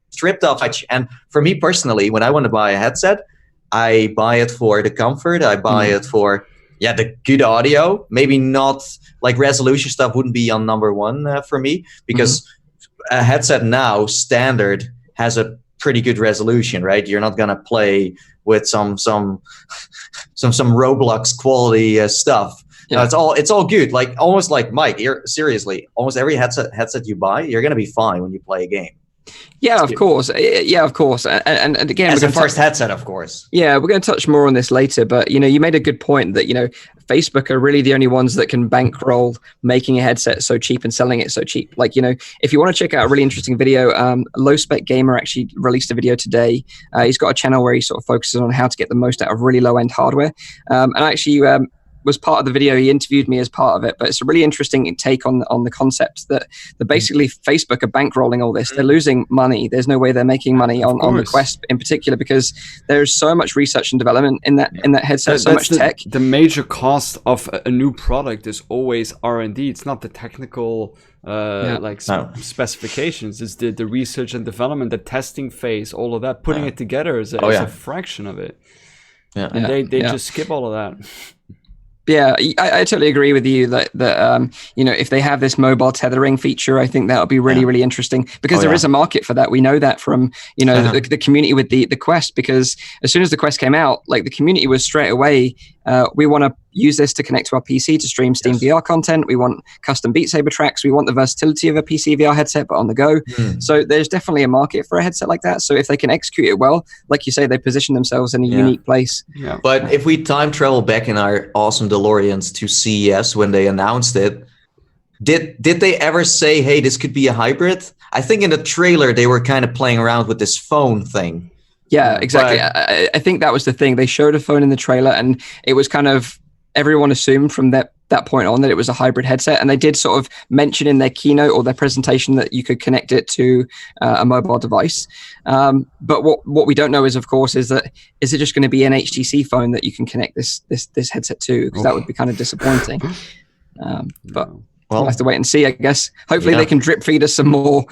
stripped off. And for me personally, when I want to buy a headset, I buy it for the comfort. I buy it for, the good audio. Maybe not, like, resolution stuff wouldn't be on number one for me, because a headset now, standard, has a pretty good resolution, right? You're not gonna play with some Roblox quality stuff. Yeah. It's all good. Like almost like Mike. Seriously, almost every headset you buy, you're gonna be fine when you play a game. Yeah, of course. Yeah, of course. And again, as a first headset, of course. Yeah, we're going to touch more on this later. But you made a good point that Facebook are really the only ones that can bankroll making a headset so cheap and selling it so cheap. Like if you want to check out a really interesting video, Low Spec Gamer actually released a video today. He's got a channel where he sort of focuses on how to get the most out of really low end hardware. And actually was part of the video. He interviewed me as part of it, but it's a really interesting take on the concept that basically Facebook are bankrolling all this. They're losing money. There's no way they're making money on the Quest in particular, because there's so much research and development in that headset, so much tech. The major cost of a new product is always R&D. It's not the technical specifications. It's the research and development, the testing phase, all of that. Putting it together is a fraction of it. Yeah. And they just skip all of that. Yeah, I totally agree with you that if they have this mobile tethering feature, I think that'll be really, really interesting, because there is a market for that. We know that from the community with the Quest, because as soon as the Quest came out, like the community was straight away, we want to use this to connect to our PC to stream Steam VR content. We want custom Beat Saber tracks. We want the versatility of a PC VR headset, but on the go. So there's definitely a market for a headset like that. So if they can execute it well, like you say, they position themselves in a unique place. Yeah. But if we time travel back in our awesome DeLoreans to CES when they announced it, did they ever say, hey, this could be a hybrid? I think in the trailer they were kind of playing around with this phone thing. Yeah, exactly. I think that was the thing. They showed a phone in the trailer, and it was kind of, everyone assumed from that that point on that it was a hybrid headset, and they did sort of mention in their keynote or their presentation that you could connect it to a mobile device. But what we don't know is, of course, is it just going to be an HTC phone that you can connect this headset to? Because that would be kind of disappointing. But we'll have to wait and see, I guess. Hopefully they can drip feed us some more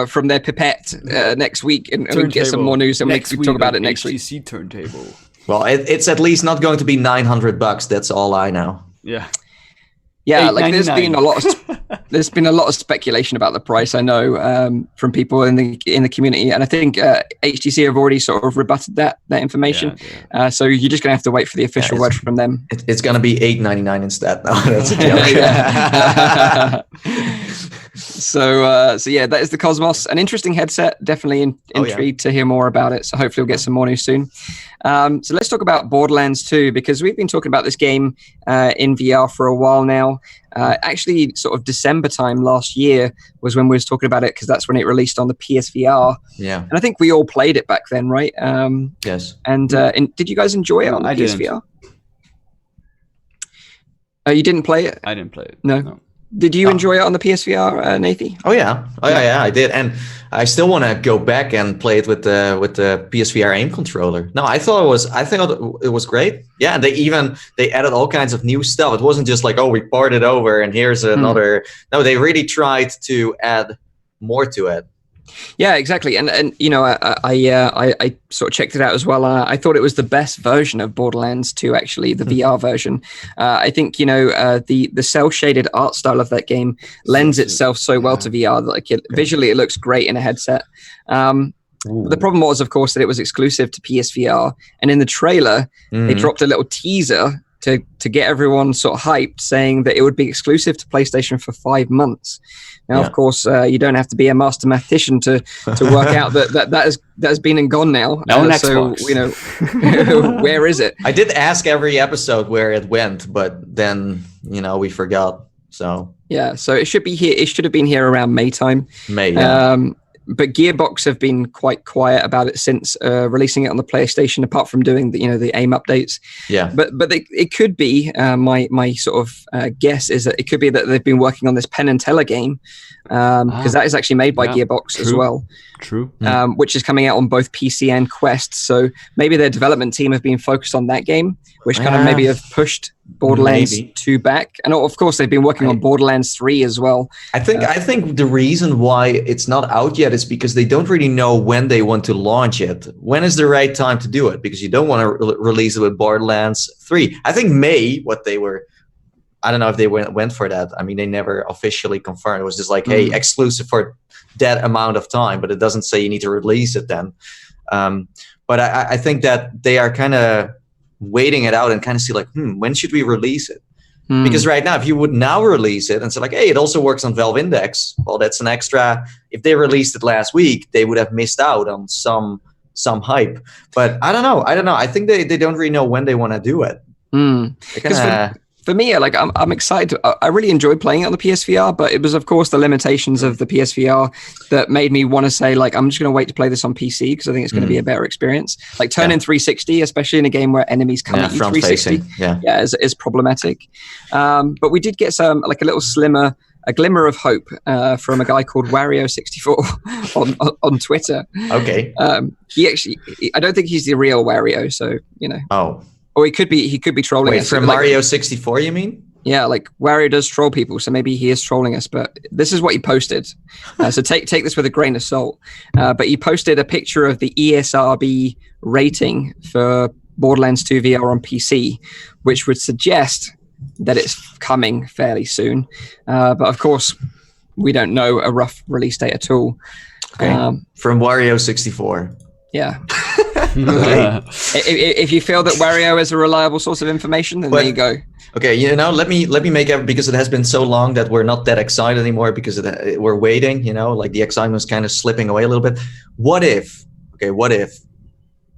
from their pipette next week, and we can get some more news, and we can talk about it next week. HTC turntable. Well, it's at least not going to be $900. That's all I know. Yeah. Yeah, like there's been a lot of speculation about the price. I know from people in the community, and I think HTC have already sort of rebutted that information. Yeah. So you're just gonna have to wait for the official word from them. It's gonna be $899 instead. No, that's a joke. So yeah, that is the Cosmos, an interesting headset. Definitely intrigued to hear more about it. So hopefully we'll get some more news soon. So let's talk about Borderlands 2, because we've been talking about this game in VR for a while now. Actually, sort of December time last year was when we was talking about it, because that's when it released on the PSVR. Yeah, and I think we all played it back then, right? Yes. And did you guys enjoy it on the PSVR? You didn't play it? I didn't play it. No. Did you enjoy it on the PSVR, Nathy? Oh yeah, I did, and I still want to go back and play it with the PSVR aim controller. No, I thought it was great. Yeah, and they added all kinds of new stuff. It wasn't just like, oh, we ported over and here's another. No, they really tried to add more to it. Yeah, exactly. And you know, I sort of checked it out as well. I thought it was the best version of Borderlands 2, actually, the VR version. I think, you know, the cel shaded art style of that game lends itself so well to VR that, like, visually it looks great in a headset. The problem was, of course, that it was exclusive to PSVR, and in the trailer they dropped a little teaser to get everyone sort of hyped, saying that it would be exclusive to PlayStation for 5 months. Now, of course, you don't have to be a master mathematician to work out that has been and gone now. So, you know, where is it? I did ask every episode where it went, but then, you know, we forgot. So yeah, so it should be here. It should have been here around May time. May. Yeah. But Gearbox have been quite quiet about it since releasing it on the PlayStation, apart from doing the aim updates. Yeah. But it could be my sort of guess is that it could be that they've been working on this Penn and Teller game, because that is actually made by Gearbox as well. True. Which is coming out on both PC and Quest. So maybe their development team have been focused on that game, which kind of maybe have pushed Borderlands 2 back. And of course, they've been working on Borderlands 3 as well. I think the reason why it's not out yet is because they don't really know when they want to launch it. When is the right time to do it? Because you don't want to release it with Borderlands 3. I think May, I don't know if they went for that. I mean, they never officially confirmed. It was just like, hey, exclusive for that amount of time, but it doesn't say you need to release it then. But I think that they are kind of waiting it out and kind of see like, when should we release it? Because right now, if you would now release it and say like, hey, it also works on Valve Index, well, that's an extra. If they released it last week, they would have missed out on some hype. But I don't know. I think they don't really know when they want to do it. For me, like I'm excited. I really enjoyed playing it on the PSVR, but it was, of course, the limitations of the PSVR that made me want to say, like, I'm just going to wait to play this on PC because I think it's going to be a better experience. Like turning 360, especially in a game where enemies come at you 360, is problematic. But we did get some, like, a glimmer of hope from a guy called Wario64 on Twitter. Okay. I don't think he's the real Wario, so you know. Oh. Or he could be trolling us. From Mario 64, you mean? Yeah, like Wario does troll people, so maybe he is trolling us. But this is what he posted. So take this with a grain of salt. But he posted a picture of the ESRB rating for Borderlands 2 VR on PC, which would suggest that it's coming fairly soon. But of course, we don't know a rough release date at all. Okay. From Wario 64. Yeah. If you feel that Wario is a reliable source of information, then there you go. Okay, you know, let me make it, because it has been so long that we're not that excited anymore because we're waiting. You know, like the excitement is kind of slipping away a little bit. What if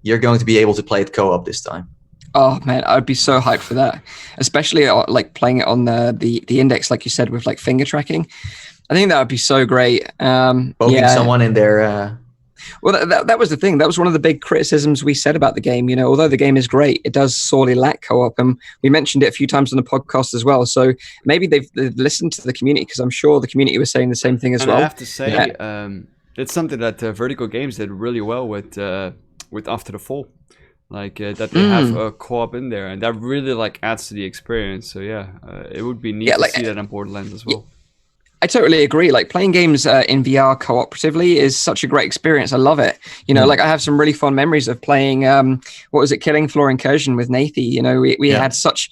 you're going to be able to play it co-op this time? Oh man, I'd be so hyped for that, especially like playing it on the Index, like you said, with like finger tracking. I think that would be so great. Poking someone in their. Well, that was the thing. That was one of the big criticisms we said about the game. Although the game is great, it does sorely lack co-op. And we mentioned it a few times on the podcast as well. So maybe they've listened to the community, because I'm sure the community was saying the same thing as well. I have to say, it's something that Vertigo Games did really well with After the Fall. That they have a co-op in there, and that really adds to the experience. So it would be neat to see that in Borderlands as well. I totally agree. Playing games in VR cooperatively is such a great experience. I love it. I have some really fun memories of playing, Killing Floor Incursion with Nathy. We had such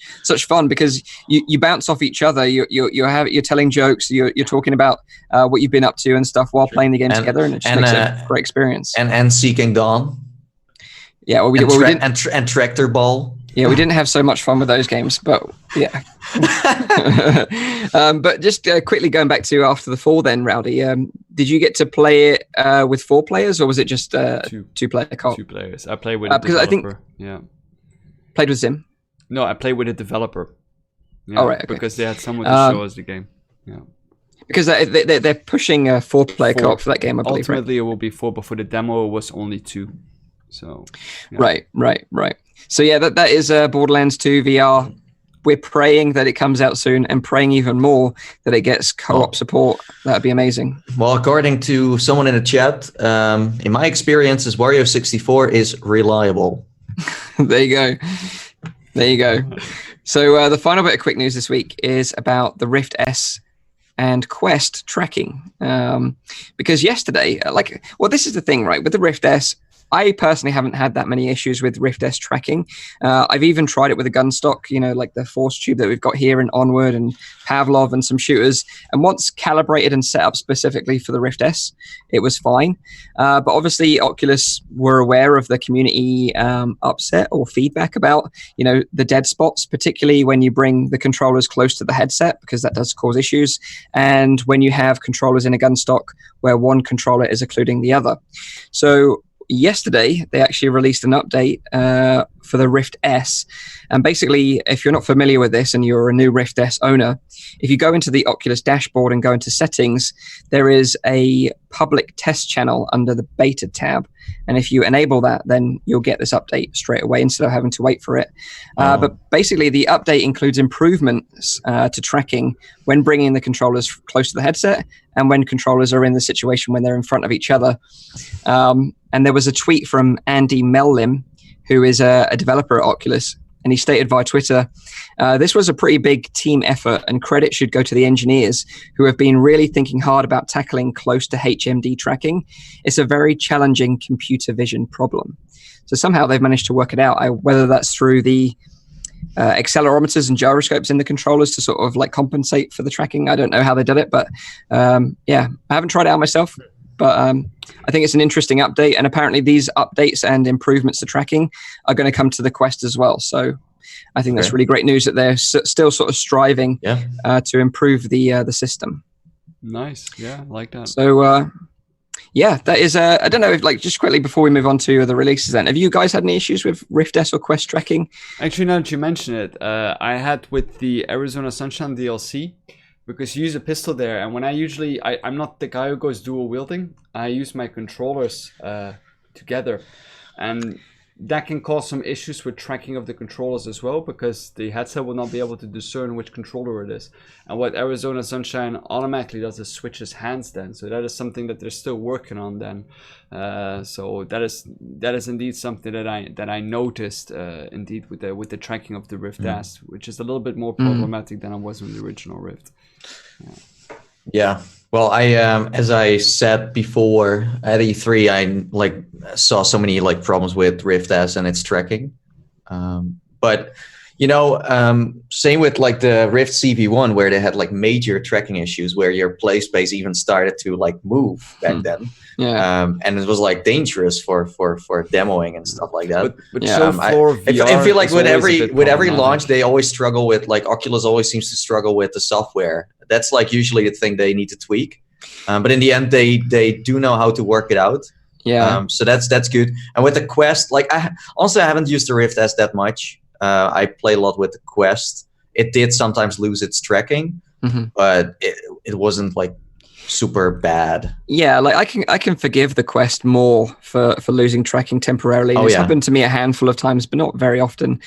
fun, because you bounce off each other. You're telling jokes. You're talking about what you've been up to and stuff while playing the game together, and it just makes it a great experience. And Seeking Dawn. Yeah, we didn't. And Tractor Ball. Yeah, we didn't have so much fun with those games, but yeah. But just quickly going back to After the Fall then, Rowdy, did you get to play it with 4 players, or was it just two-player co-op? 2 players. I played with a developer. Played with Zim? No, I played with a developer. Yeah, right, okay. Because they had someone to show us the game. Yeah. Because they're pushing a 4-player co-op for that game, I believe. Ultimately, it will be 4, but for the demo, it was only 2. So Right. So that is Borderlands 2 VR. We're praying that it comes out soon, and praying even more that it gets co-op support. That'd be amazing. Well, according to someone in the chat, in my experiences, Wario 64 is reliable. There you go. So the final bit of quick news this week is about the Rift S and Quest tracking. Because yesterday, this is the thing, right? With the Rift S, I personally haven't had that many issues with Rift S tracking. I've even tried it with a gun stock, like the Force Tube that we've got here in Onward and Pavlov and some shooters. And once calibrated and set up specifically for the Rift S, it was fine. But obviously, Oculus were aware of the community upset or feedback about, the dead spots, particularly when you bring the controllers close to the headset, because that does cause issues. And when you have controllers in a gun stock where one controller is occluding the other. So yesterday, they actually released an update for the Rift S. And basically, if you're not familiar with this and you're a new Rift S owner, if you go into the Oculus dashboard and go into settings, there is a public test channel under the beta tab. And if you enable that, then you'll get this update straight away instead of having to wait for it. But basically, the update includes improvements to tracking when bringing the controllers close to the headset and when controllers are in the situation when they're in front of each other. And there was a tweet from Andy Mellim, who is a developer at Oculus, and he stated via Twitter, this was a pretty big team effort, and credit should go to the engineers who have been really thinking hard about tackling close to HMD tracking. It's a very challenging computer vision problem. So somehow they've managed to work it out, whether that's through the accelerometers and gyroscopes in the controllers to sort of compensate for the tracking. I don't know how they did it, but I haven't tried it out myself. But I think it's an interesting update, and apparently these updates and improvements to tracking are going to come to the Quest as well. So I think that's really great news that they're still sort of striving to improve the system. Nice, yeah, I like that. So that is. I don't know if just quickly before we move on to the releases. Then, have you guys had any issues with Rift S or Quest tracking? Actually, now that you mention it, I had with the Arizona Sunshine DLC. Because you use a pistol there, and when I'm not the guy who goes dual wielding. I use my controllers together, and that can cause some issues with tracking of the controllers as well, because the headset will not be able to discern which controller it is. And what Arizona Sunshine automatically does is switches hands then, so that is something that they're still working on then. So that is indeed something that I noticed indeed with the tracking of the Rift S, which is a little bit more problematic than it was in the original Rift. Yeah. Well, I as I said before at E3, I saw so many problems with Rift S and its tracking. But same with the Rift CV1, where they had major tracking issues, where your play space even started to move back then. Yeah. And it was dangerous for demoing and stuff like that. But I feel like with every launch they always struggle with Oculus always seems to struggle with the software. That's usually the thing they need to tweak. But in the end they do know how to work it out. Yeah. So that's good. And with the Quest, I haven't used the Rift S that much. I play a lot with the Quest. It did sometimes lose its tracking, but it wasn't super bad. Yeah, like I can forgive the Quest more for losing tracking temporarily. It's happened to me a handful of times, but not very often,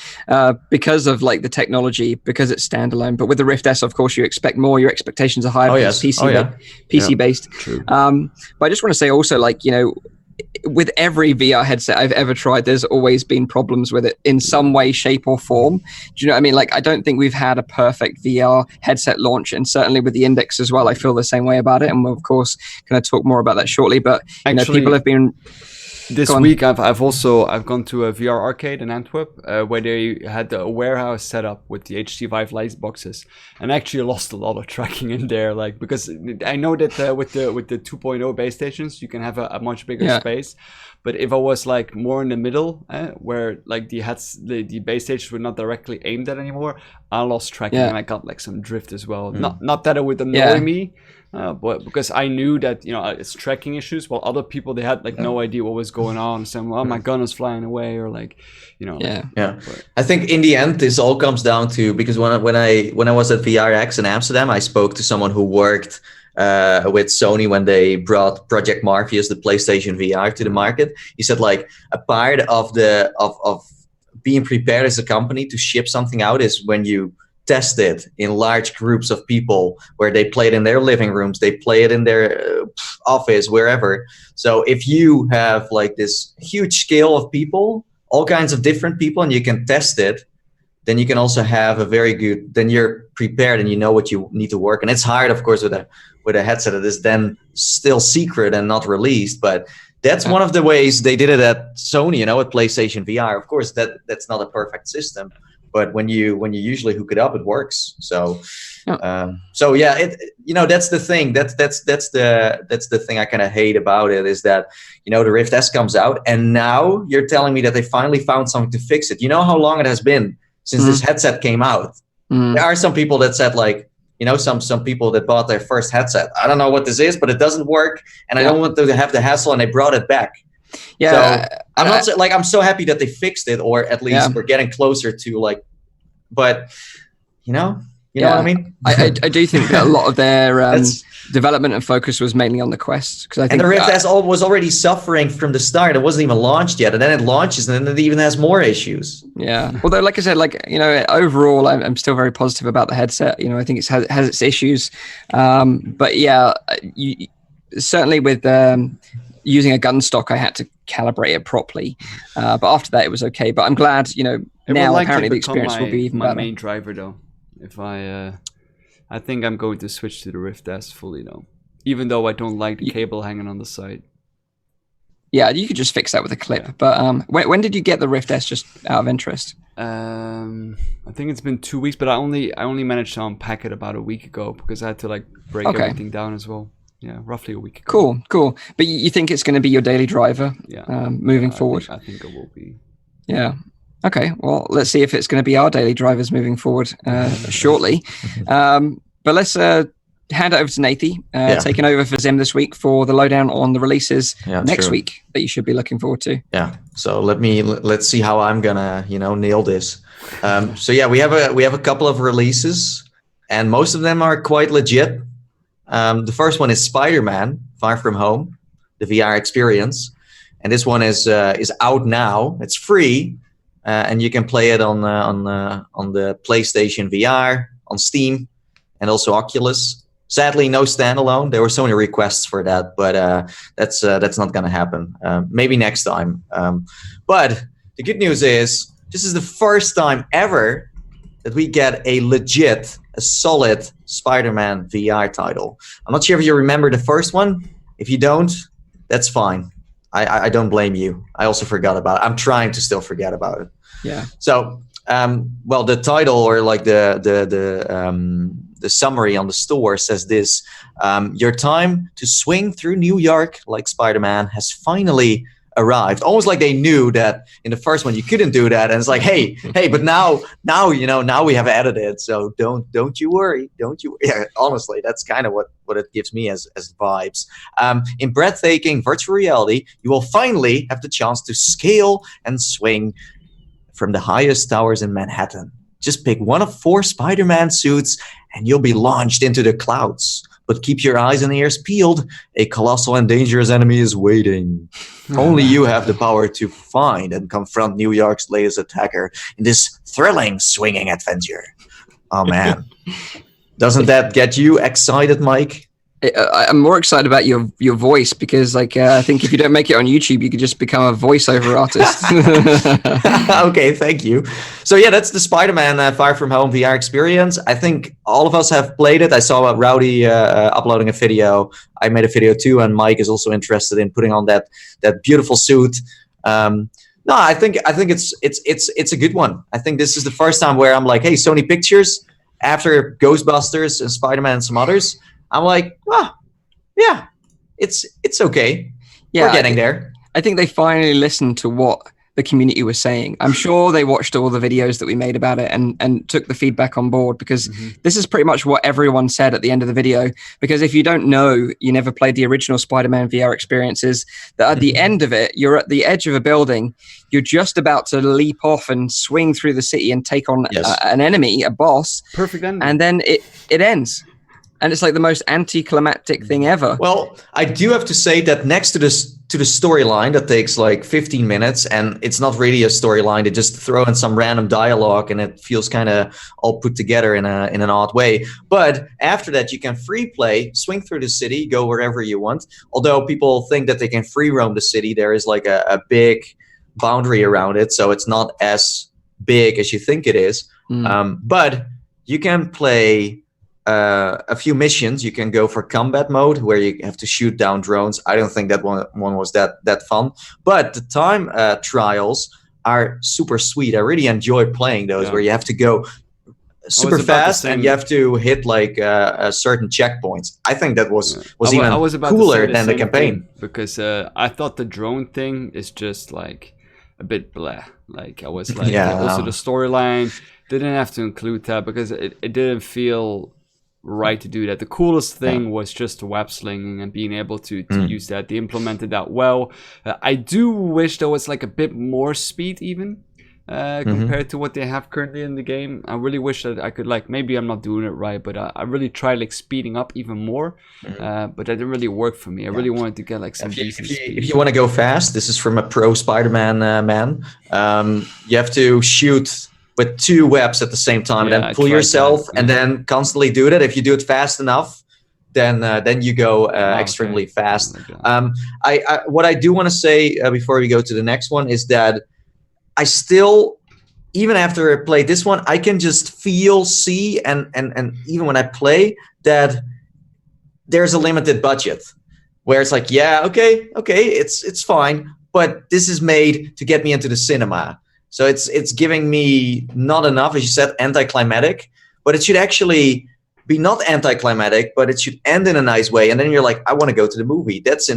because of like the technology, because it's standalone. But with the Rift S, of course, you expect more. Your expectations are higher because it's PC based. True. But I just want to say also, like, you know, with every VR headset I've ever tried, there's always been problems with it in some way, shape, or form. Do you know what I mean? Like, I don't think we've had a perfect VR headset launch, and certainly with the Index as well, I feel the same way about it. And we'll, of course, going to talk more about that shortly. But you know, people have been. This week, I've gone to a VR arcade in Antwerp where they had a warehouse set up with the HTC Vive light boxes, and actually lost a lot of tracking in there. Like, because I know that with the 2.0 base stations, you can have a much bigger space. But if I was like more in the middle, where like the base stations were not directly aimed at anymore, I lost tracking and I got like some drift as well. Not that it would annoy me. But because I knew that, you know, it's tracking issues, while other people, they had like no idea what was going on, saying, "Oh, my gun is flying away," or like, you know. But I think in the end, this all comes down to, because when I was at VRX in Amsterdam, I spoke to someone who worked with Sony when they brought Project Morpheus, the PlayStation VR, to the market. He said, like, a part of being prepared as a company to ship something out is when you test it in large groups of people, where they play it in their living rooms, they play it in their office, wherever. So if you have like this huge scale of people, all kinds of different people, and you can test it, then you can also have then you're prepared and you know what you need to work. And it's hard, of course, with a headset that is then still secret and not released. But that's one of the ways they did it at Sony, you know, at PlayStation VR. Of course, that's not a perfect system. But when you usually hook it up, it works. So, you know, that's the thing. That's the thing I kind of hate about it, is that, you know, the Rift S comes out, and now you're telling me that they finally found something to fix it. You know how long it has been since this headset came out? There are some people that said, like, you know, some people that bought their first headset, I don't know what this is, but it doesn't work, and I don't want them to have the hassle, and they brought it back. So I'm so happy that they fixed it, or at least we're getting closer to, like, but you know what I mean? I do think that a lot of their development and focus was mainly on the Quest, because I think the Rift S was already suffering from the start. It wasn't even launched yet, and then it launches, and then it even has more issues. Yeah. Although, like I said, like, you know, overall, I'm still very positive about the headset. You know, I think it has its issues, but certainly with using a gun stock, I had to calibrate it properly, but after that it was okay. But I'm glad, you know, now apparently the experience will be even better. My main driver, though, if I think I'm going to switch to the Rift S fully, though, even though I don't like the cable hanging on the side. Yeah, you could just fix that with a clip. But when did you get the Rift S, just out of interest? I think it's been 2 weeks, but I only managed to unpack it about a week ago, because I had to like break everything down as well. Yeah, roughly a week ago. Cool. But you think it's going to be your daily driver moving forward? I think it will be. Yeah. Okay. Well, let's see if it's going to be our daily drivers moving forward shortly. But let's hand it over to Nathie, taking over for Zim this week for the lowdown on the releases next week that you should be looking forward to. Yeah. So let's see how I'm gonna, you know, nail this. So yeah, we have a couple of releases, and most of them are quite legit. The first one is Spider-Man: Far From Home, the VR experience, and this one is out now. It's free, and you can play it on the PlayStation VR, on Steam, and also Oculus. Sadly, no standalone. There were so many requests for that, but that's not going to happen. Maybe next time. But the good news is, this is the first time ever that we get a solid Spider-Man VR title. I'm not sure if you remember the first one. If you don't, that's fine. I don't blame you. I also forgot about it. I'm trying to still forget about it. Yeah. So, well, the title, or like the summary on the store says this: your time to swing through New York like Spider-Man has finally arrived. Almost like they knew that in the first one you couldn't do that, and it's like, hey, but now you know, now we have added it, so don't you worry. Yeah, honestly, that's kind of what it gives me as vibes. In breathtaking virtual reality, you will finally have the chance to scale and swing from the highest towers in Manhattan. Just pick one of 4 Spider-Man suits and you'll be launched into the clouds. but keep your eyes and ears peeled. A colossal and dangerous enemy is waiting. Only you have the power to find and confront New York's latest attacker in this thrilling, swinging adventure. Oh, man. Doesn't that get you excited, Mike? I'm more excited about your voice because, like, I think if you don't make it on YouTube, you could just become a voiceover artist. Okay, thank you. So yeah, that's the Spider-Man Far From Home VR experience. I think all of us have played it. I saw Rowdy uploading a video. I made a video too, and Mike is also interested in putting on that beautiful suit. No, I think it's a good one. I think this is the first time where I'm like, hey, Sony Pictures, after Ghostbusters and Spider-Man and some others, I'm like, yeah, it's okay. Yeah, we're getting there. I think they finally listened to what the community was saying. I'm sure they watched all the videos that we made about it and took the feedback on board, because this is pretty much what everyone said at the end of the video. Because if you don't know, you never played the original Spider-Man VR experiences, that at the end of it, you're at the edge of a building, you're just about to leap off and swing through the city and take on an enemy, a boss. Perfect ending. And then it ends. And it's like the most anticlimactic thing ever. Well, I do have to say that next to the storyline that takes like 15 minutes, and it's not really a storyline. They just throw in some random dialogue, and it feels kind of all put together in an odd way. But after that, you can free play, swing through the city, go wherever you want. Although people think that they can free roam the city, there is like a big boundary around it, so it's not as big as you think it is. But you can play a few missions. You can go for combat mode where you have to shoot down drones. I don't think that one was that fun, but the time trials are super sweet. I really enjoy playing those where you have to go super fast and you have to hit like a certain checkpoints. I think that was even cooler than the campaign, because I thought the drone thing is just like a bit blah. Like I was like, also the storyline didn't have to include that because it didn't feel right to do that. The coolest thing was just web slinging and being able to use that. They implemented that well. I do wish there was like a bit more speed even compared to what they have currently in the game. I really wish that I could, like, maybe I'm not doing it right, but I really tried like speeding up even more, but that didn't really work for me. I really wanted to get like some decent speed. If you want to go fast, this is from a pro Spider-Man man. You have to shoot with 2 webs at the same time, and then pull yourself, and then constantly do that. If you do it fast enough, then you go extremely fast. What I do want to say before we go to the next one is that I still, even after I played this one, I can just see, and even when I play, that there's a limited budget, where it's like, okay, it's fine, but this is made to get me into the cinema. So it's giving me not enough, as you said, anticlimactic, but it should actually be not anticlimactic, but it should end in a nice way. And then you're like, I want to go to the movie. That's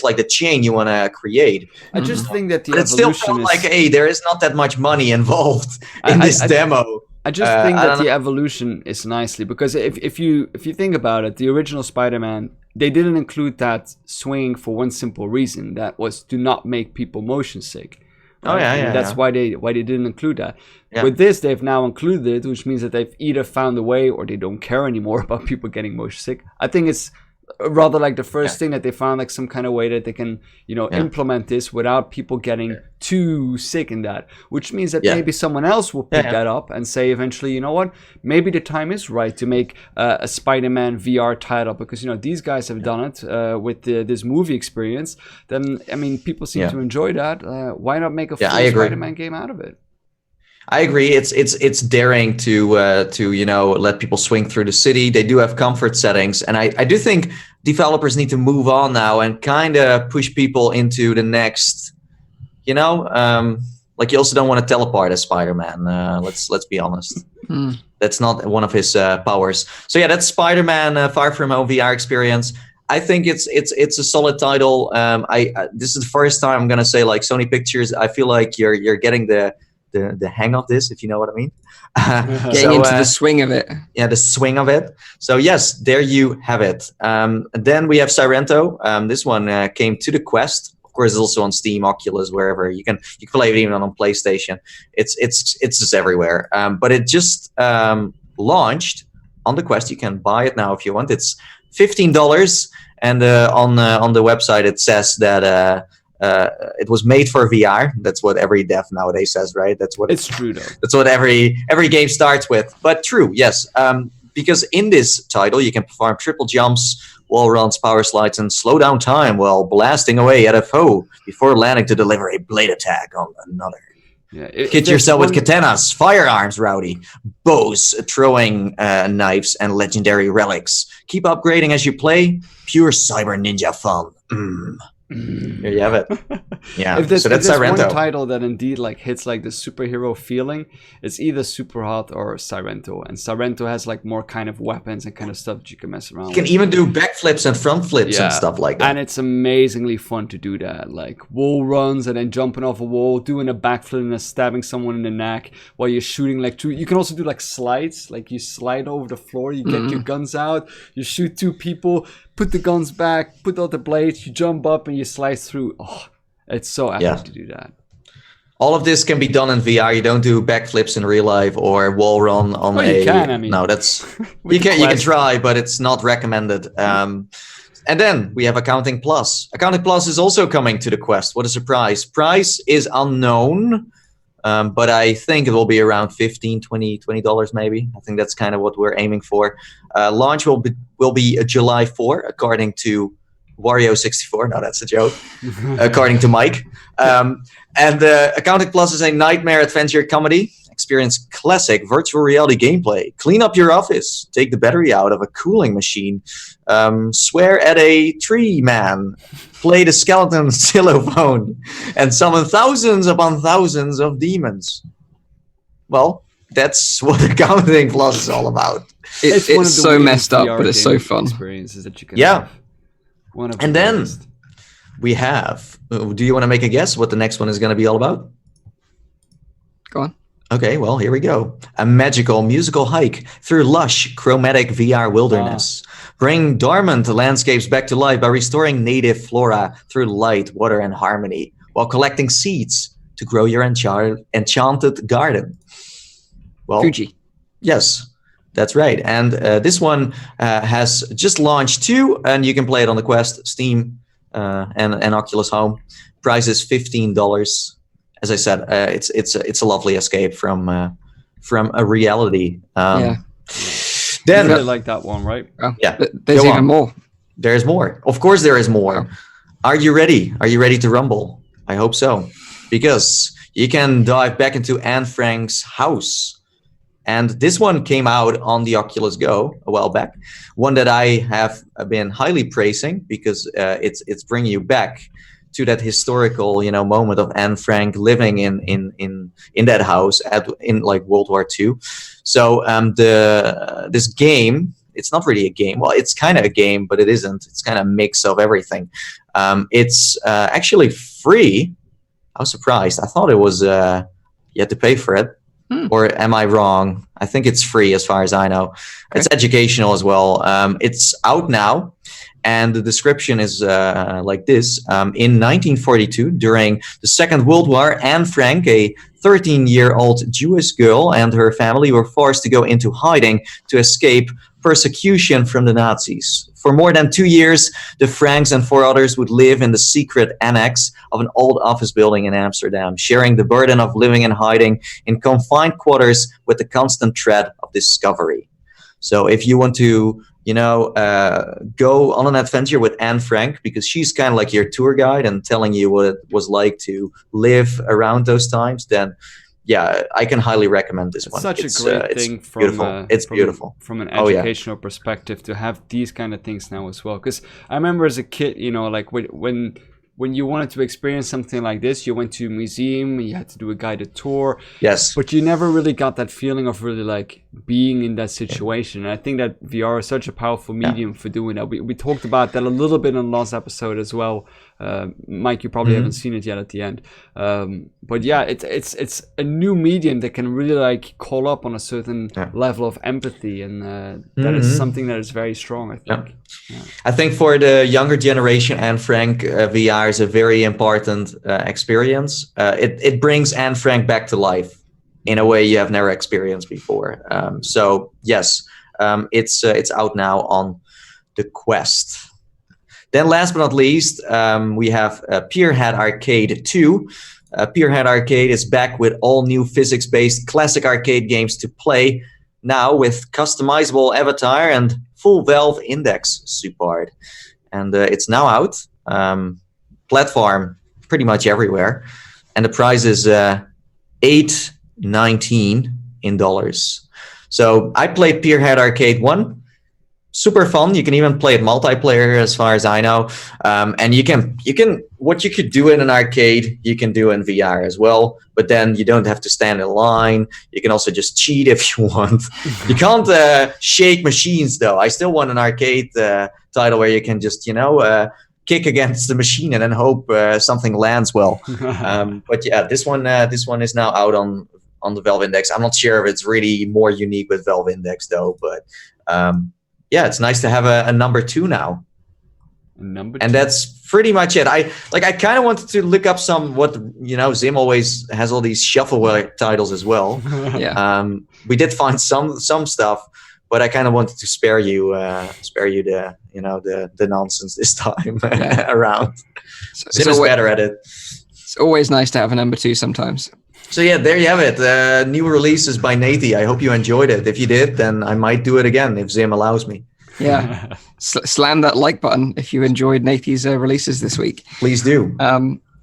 like the chain you want to create. I just think that it still felt like, hey, there is not that much money involved in this demo. I just think that the evolution is nicely, because if you think about it, the original Spider-Man, they didn't include that swinging for one simple reason, that was to not make people motion sick. Right? That's why they didn't include that. With this, they've now included it, which means that they've either found a way or they don't care anymore about people getting motion sick. I think it's rather like the first thing that they found like some kind of way that they can, implement this without people getting too sick in that, which means that maybe someone else will pick that up and say eventually, you know what, maybe the time is right to make a Spider-Man VR title, because these guys have done it with this movie experience. Then I mean, people seem to enjoy that. Why not make a full Spider-Man game out of it? I agree. It's daring to let people swing through the city. They do have comfort settings, and I do think developers need to move on now and kind of push people into the next. Like you also don't want to teleport as Spider-Man. Let's be honest. That's not one of his powers. So yeah, that's Spider-Man Far From Home VR experience. I think it's a solid title. This is the first time I'm gonna say, like, Sony Pictures, I feel like you're getting the hang of this, if you know what I mean. Getting into the swing of it. Yeah, the swing of it. So yes, there you have it. Then we have Sirento. This one came to the Quest. Of course, it's also on Steam, Oculus, wherever. You can play it even on PlayStation. It's just everywhere. But it just launched on the Quest. You can buy it now if you want. It's $15. And on the website it says that it was made for VR. That's what every dev nowadays says, right? That's what it's true though. That's what every game starts with. But true, yes. Because in this title you can perform triple jumps, wall runs, power slides, and slow down time while blasting away at a foe before landing to deliver a blade attack on another. Yeah, Hit yourself with katanas, firearms, Rowdy, bows, throwing knives, and legendary relics. Keep upgrading as you play. Pure cyber ninja fun. Here you have it. Yeah, so that's Sirento. One title that indeed like hits like the superhero feeling. It's either Superhot or Sirento, and Sirento has like more kind of weapons and kind of stuff that you can mess around with. You can even do backflips and front flips and stuff like that. And it's amazingly fun to do that, like wall runs and then jumping off a wall, doing a backflip and then stabbing someone in the neck while you're shooting like two. You can also do like slides, like you slide over the floor, you get your guns out, you shoot two people, put the guns back, put out the blades, you jump up and you slice through. Oh, it's so epic to do that. All of this can be done in VR. You don't do backflips in real life or wall run on you can, I mean. No, that's you can try, but it's not recommended. And then we have Accounting Plus. Accounting Plus is also coming to the Quest. What a surprise. Price is unknown, but I think it will be around $20 maybe. I think that's kind of what we're aiming for. Launch will be July 4, according to Wario64. No, that's a joke. According to Mike. And Accounting Plus is a nightmare adventure comedy. Experience classic virtual reality gameplay. Clean up your office. Take the battery out of a cooling machine. Swear at a tree man. Play the skeleton xylophone. And summon thousands upon thousands of demons. Well, that's what Accounting Plus is all about. It's so messed up, but it's so fun. Experiences that you can have. And then we have, do you want to make a guess what the next one is going to be all about? Go on. Okay, well, here we go. A magical musical hike through lush, chromatic VR wilderness. Bring dormant landscapes back to life by restoring native flora through light, water, and harmony, while collecting seeds to grow your enchanted garden. Well, Fuji. Yes. That's right. And this one has just launched too, and you can play it on the Quest, Steam, and Oculus Home. Price is $15. As I said, it's a lovely escape from a reality. Then you really like that one, right? Yeah. There's even more. There's more. Of course, there is more. Are you ready? Are you ready to rumble? I hope so, because you can dive back into Anne Frank's house. And this one came out on the Oculus Go a while back. One that I have been highly praising because it's bringing you back to that historical, moment of Anne Frank living in that house in like World War II. So this game, it's not really a game. Well, it's kind of a game, but it isn't. It's kind of a mix of everything. It's actually free. I was surprised. I thought it was you had to pay for it. Or am I wrong? I think it's free as far as I know. Okay. It's educational as well. It's out now. And the description is like this. In 1942, during the Second World War, Anne Frank, a 13-year-old Jewish girl, and her family were forced to go into hiding to escape persecution from the Nazis. For more than 2 years, the Franks and 4 others would live in the secret annex of an old office building in Amsterdam, sharing the burden of living and hiding in confined quarters with the constant dread of discovery. So if you want to, go on an adventure with Anne Frank, because she's kind of like your tour guide and telling you what it was like to live around those times, then yeah, I can highly recommend this one. It's such a great thing from an educational perspective to have these kind of things now as well. Because I remember as a kid, like when you wanted to experience something like this, you went to a museum, you had to do a guided tour. Yes. But you never really got that feeling of really like being in that situation. And I think that VR is such a powerful medium for doing that. We talked about that a little bit in the last episode as well. Mike, you probably haven't seen it yet at the end. But yeah, it's a new medium that can really like call up on a certain level of empathy. And that is something that is very strong, I think. Yeah. I think for the younger generation, Anne Frank, VR is a very important experience. It brings Anne Frank back to life in a way you have never experienced before. So yes, it's out now on the Quest. Then last but not least, we have Pierhead Arcade 2. Pierhead Arcade is back with all new physics-based classic arcade games to play, now with customizable avatar and full Valve Index support. And it's now out, platform pretty much everywhere. And the price is $8.19 in dollars. So I played Pierhead Arcade 1. Super fun. You can even play it multiplayer, as far as I know. And you can what you could do in an arcade, you can do in VR as well. But then you don't have to stand in line. You can also just cheat if you want. You can't shake machines though. I still want an arcade title where you can just kick against the machine and then hope something lands well. But yeah, this one is now out on the Valve Index. I'm not sure if it's really more unique with Valve Index though, but. Yeah, it's nice to have a number 2 now. Number 2. And that's pretty much it. I kind of wanted to look up Zim always has all these shuffleware titles as well. Yeah. We did find some stuff, but I kind of wanted to spare you the nonsense this time around. Zim is better at it. It's always nice to have a number 2 sometimes. So yeah, there you have it. New releases by Nathy. I hope you enjoyed it. If you did, then I might do it again if Zim allows me. Yeah. Slam that like button if you enjoyed Nathy's releases this week. Please do.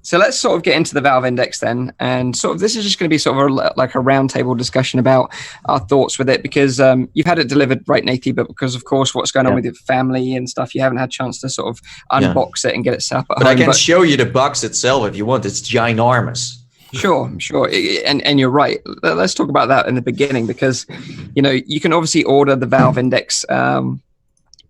So let's sort of get into the Valve Index then. And sort of this is just going to be sort of like a roundtable discussion about our thoughts with it, because you've had it delivered, right, Nathy? But because, of course, what's going on with your family and stuff, you haven't had a chance to sort of unbox it and get it set up at home. But I can show you the box itself if you want. It's ginormous. Sure. And you're right. Let's talk about that in the beginning, because, you can obviously order the Valve Index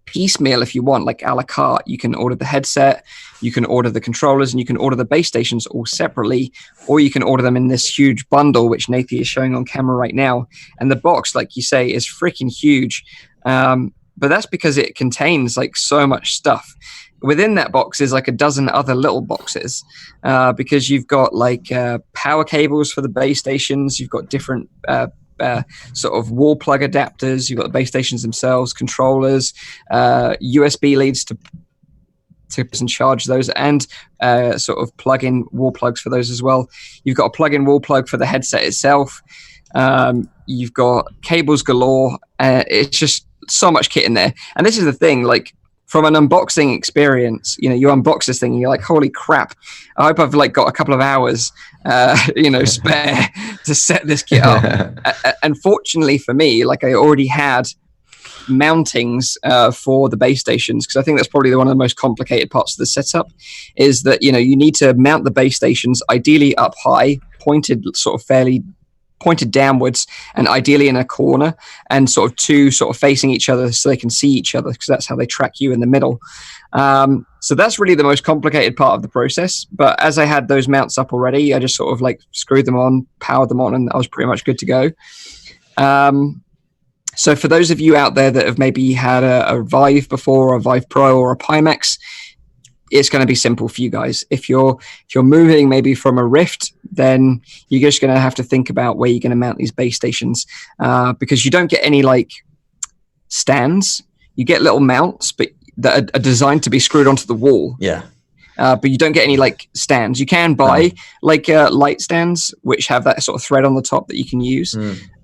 piecemeal if you want, like a la carte. You can order the headset, you can order the controllers, and you can order the base stations all separately, or you can order them in this huge bundle, which Nathy is showing on camera right now. And the box, like you say, is freaking huge. But that's because it contains like so much stuff. Within that box is like a dozen other little boxes, because you've got like power cables for the base stations. You've got different sort of wall plug adapters. You've got the base stations themselves, controllers, USB leads to and charge those, and sort of plug-in wall plugs for those as well. You've got a plug-in wall plug for the headset itself. You've got cables galore. It's just so much kit in there. And this is the thing, like, from an unboxing experience, you unbox this thing and you're like, holy crap, I hope I've like got a couple of hours, spare to set this kit up. Unfortunately for me, like I already had mountings for the base stations, because I think that's probably one of the most complicated parts of the setup, is that, you need to mount the base stations ideally up high, pointed downwards, and ideally in a corner, and sort of two sort of facing each other so they can see each other, because that's how they track you in the middle. So that's really the most complicated part of the process. But as I had those mounts up already, I just sort of like screwed them on, powered them on, and I was pretty much good to go. So for those of you out there that have maybe had a Vive before, or a Vive Pro, or a Pimax, it's going to be simple for you guys. If you're moving maybe from a Rift, then you're just going to have to think about where you're going to mount these base stations, because you don't get any like stands. You get little mounts, but that are designed to be screwed onto the wall. Yeah. But you don't get any like stands. You can buy light stands, which have that sort of thread on the top that you can use.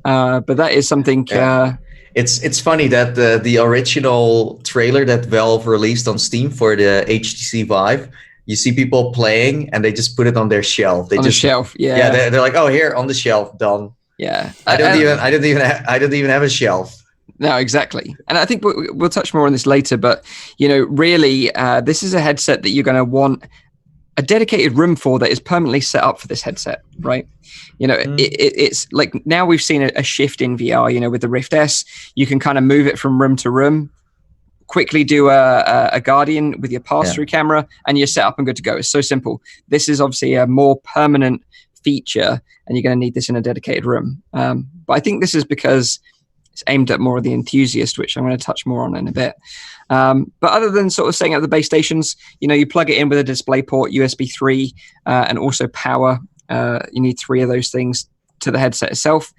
But that is something. Yeah. It's funny that the original trailer that Valve released on Steam for the HTC Vive, you see people playing and they just put it on their shelf. The shelf, yeah. Yeah, they're like, oh, here on the shelf, done. Yeah. I didn't even have a shelf. No, exactly. And I think we'll touch more on this later, but really, this is a headset that you're going to want a dedicated room for, that is permanently set up for this headset, right? It's like, now we've seen a shift in VR, with the Rift S. You can kind of move it from room to room, quickly do a Guardian with your pass-through camera, and you're set up and good to go. It's so simple. This is obviously a more permanent feature, and you're going to need this in a dedicated room. But I think this is because it's aimed at more of the enthusiast, which I'm going to touch more on in a bit. But other than sort of setting up the base stations, you plug it in with a display port, USB 3, and also power. You need 3 of those things to the headset itself.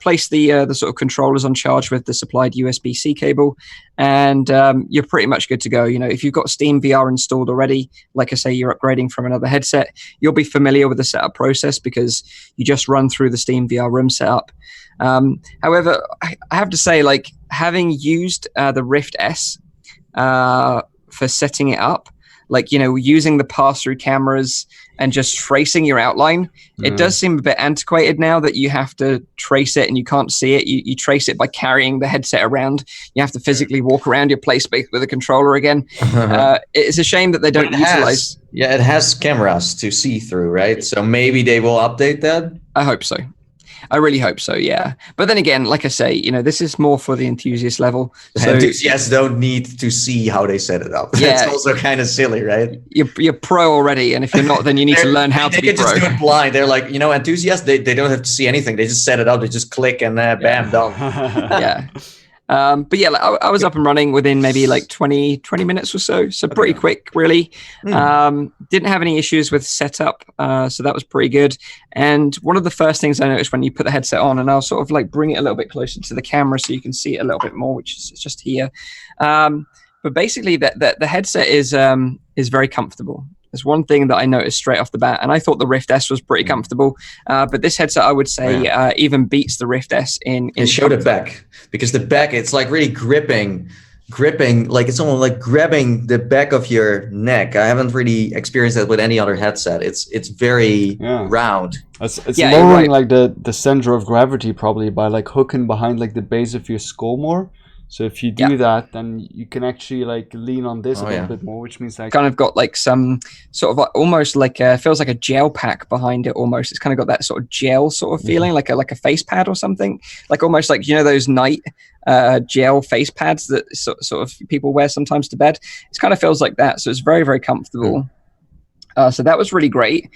Place the sort of controllers on charge with the supplied USB-C cable, and you're pretty much good to go. If you've got Steam VR installed already, like I say, you're upgrading from another headset, you'll be familiar with the setup process because you just run through the Steam VR room setup. However, I have to say, like, having used the Rift S for setting it up, like, using the pass-through cameras and just tracing your outline, it does seem a bit antiquated now that you have to trace it and you can't see it. You trace it by carrying the headset around. You have to physically walk around your play space with a controller again. It's a shame that they don't utilize. It has cameras to see through, right? So maybe they will update that. I hope so. I really hope so, yeah. But then again, like I say, this is more for the enthusiast level. So enthusiasts don't need to see how they set it up. Yeah. It's also kind of silly, right? You're pro already, and if you're not, then you need to learn how to be pro. They can just do it blind. They're like, enthusiasts, they don't have to see anything. They just set it up. They just click and bam, done. Yeah. But yeah, I was up and running within maybe like 20 minutes or so. So pretty quick, really. Didn't have any issues with setup. So that was pretty good. And one of the first things I noticed when you put the headset on, and I'll sort of like bring it a little bit closer to the camera so you can see it a little bit more, which is just here. But basically the headset is very comfortable. There's one thing that I noticed straight off the bat, and I thought the Rift S was pretty comfortable. But this headset, I would say, even beats the Rift S in show the back, because the back, it's like really gripping, like it's almost like grabbing the back of your neck. I haven't really experienced that with any other headset. It's very round. It's lowering like the center of gravity probably by like hooking behind like the base of your skull more. So if you do that, then you can actually like lean on this a little bit more, which means like kind of got like some sort of like, almost like feels like a gel pack behind it. Almost, it's kind of got that sort of gel sort of feeling, like a face pad or something, like almost like those night gel face pads that sort of people wear sometimes to bed. It kind of feels like that. So it's very, very comfortable. So that was really great.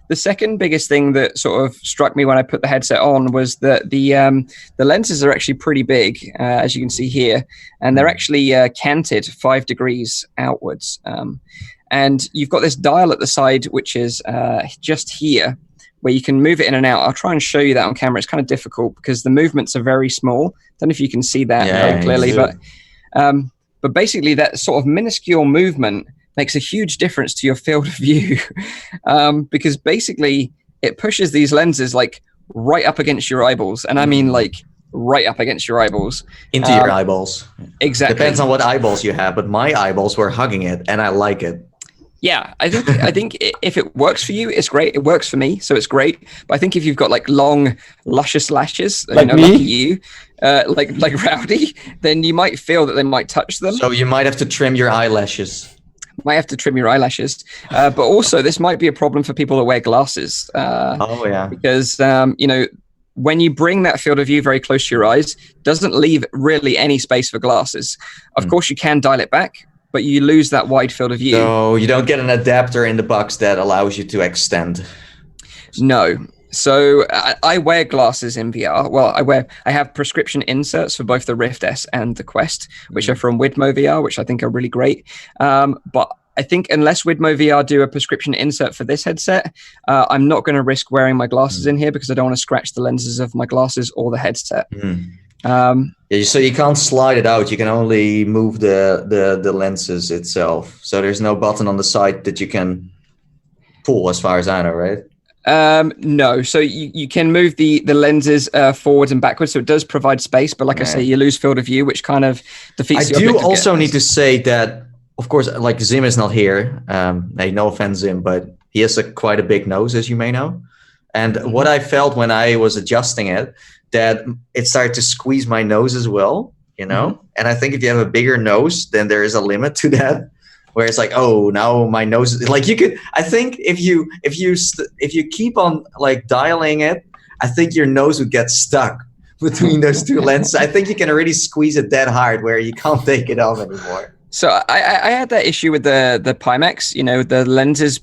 The second biggest thing that sort of struck me when I put the headset on was that the lenses are actually pretty big, as you can see here, and they're actually canted 5 degrees outwards. And you've got this dial at the side, which is just here, where you can move it in and out. I'll try and show you that on camera. It's kind of difficult because the movements are very small. Don't know if you can see that very clearly, but basically that sort of minuscule movement makes a huge difference to your field of view, because basically it pushes these lenses like right up against your eyeballs. And I mean like right up against your eyeballs. Into your eyeballs. Exactly. Depends on what eyeballs you have, but my eyeballs were hugging it and I like it. Yeah, I think if it works for you, it's great. It works for me, so it's great. But I think if you've got like long, luscious lashes, like me, like you, like Rowdy, then you might feel that they might touch them. So you might have to trim your eyelashes. Might have to trim your eyelashes, but also this might be a problem for people that wear glasses. Because when you bring that field of view very close to your eyes, doesn't leave really any space for glasses. Of course, you can dial it back, but you lose that wide field of view. So you don't get an adapter in the box that allows you to extend. No. So I wear glasses in VR. Well, I have prescription inserts for both the Rift S and the Quest, which are from Widmo VR, which I think are really great. But I think unless Widmo VR do a prescription insert for this headset, I'm not going to risk wearing my glasses in here because I don't want to scratch the lenses of my glasses or the headset. So you can't slide it out. You can only move the lenses itself. So there's no button on the side that you can pull, as far as I know, right? No. So you can move the lenses forwards and backwards. So it does provide space, but like I say, you lose field of view, which kind of defeats the object. I do also need to say that, of course, like Zim is not here. Hey, no offense, Zim, but he has quite a big nose, as you may know. And what I felt when I was adjusting it, that it started to squeeze my nose as well, And I think if you have a bigger nose, then there is a limit to that, where it's like, oh, now my nose is like, you could. I think if you keep on like dialing it, I think your nose would get stuck between those two lenses. I think you can already squeeze it that hard where you can't take it off anymore. So I had that issue with the Pimax. The lenses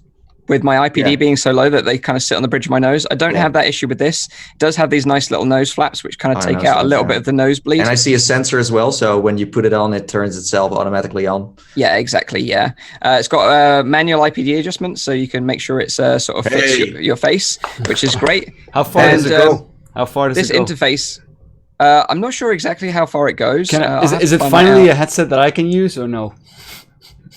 with my IPD being so low that they kind of sit on the bridge of my nose. I don't have that issue with this. It does have these nice little nose flaps, which kind of take out a little bit of the nosebleed. And I see a sensor as well, so when you put it on, it turns itself automatically on. Yeah, exactly. Yeah, it's got manual IPD adjustments, so you can make sure it's sort of fits your face, which is great. How far does it go? How far does this it go? Interface? I'm not sure exactly how far it goes. Is it finally a headset that I can use or no?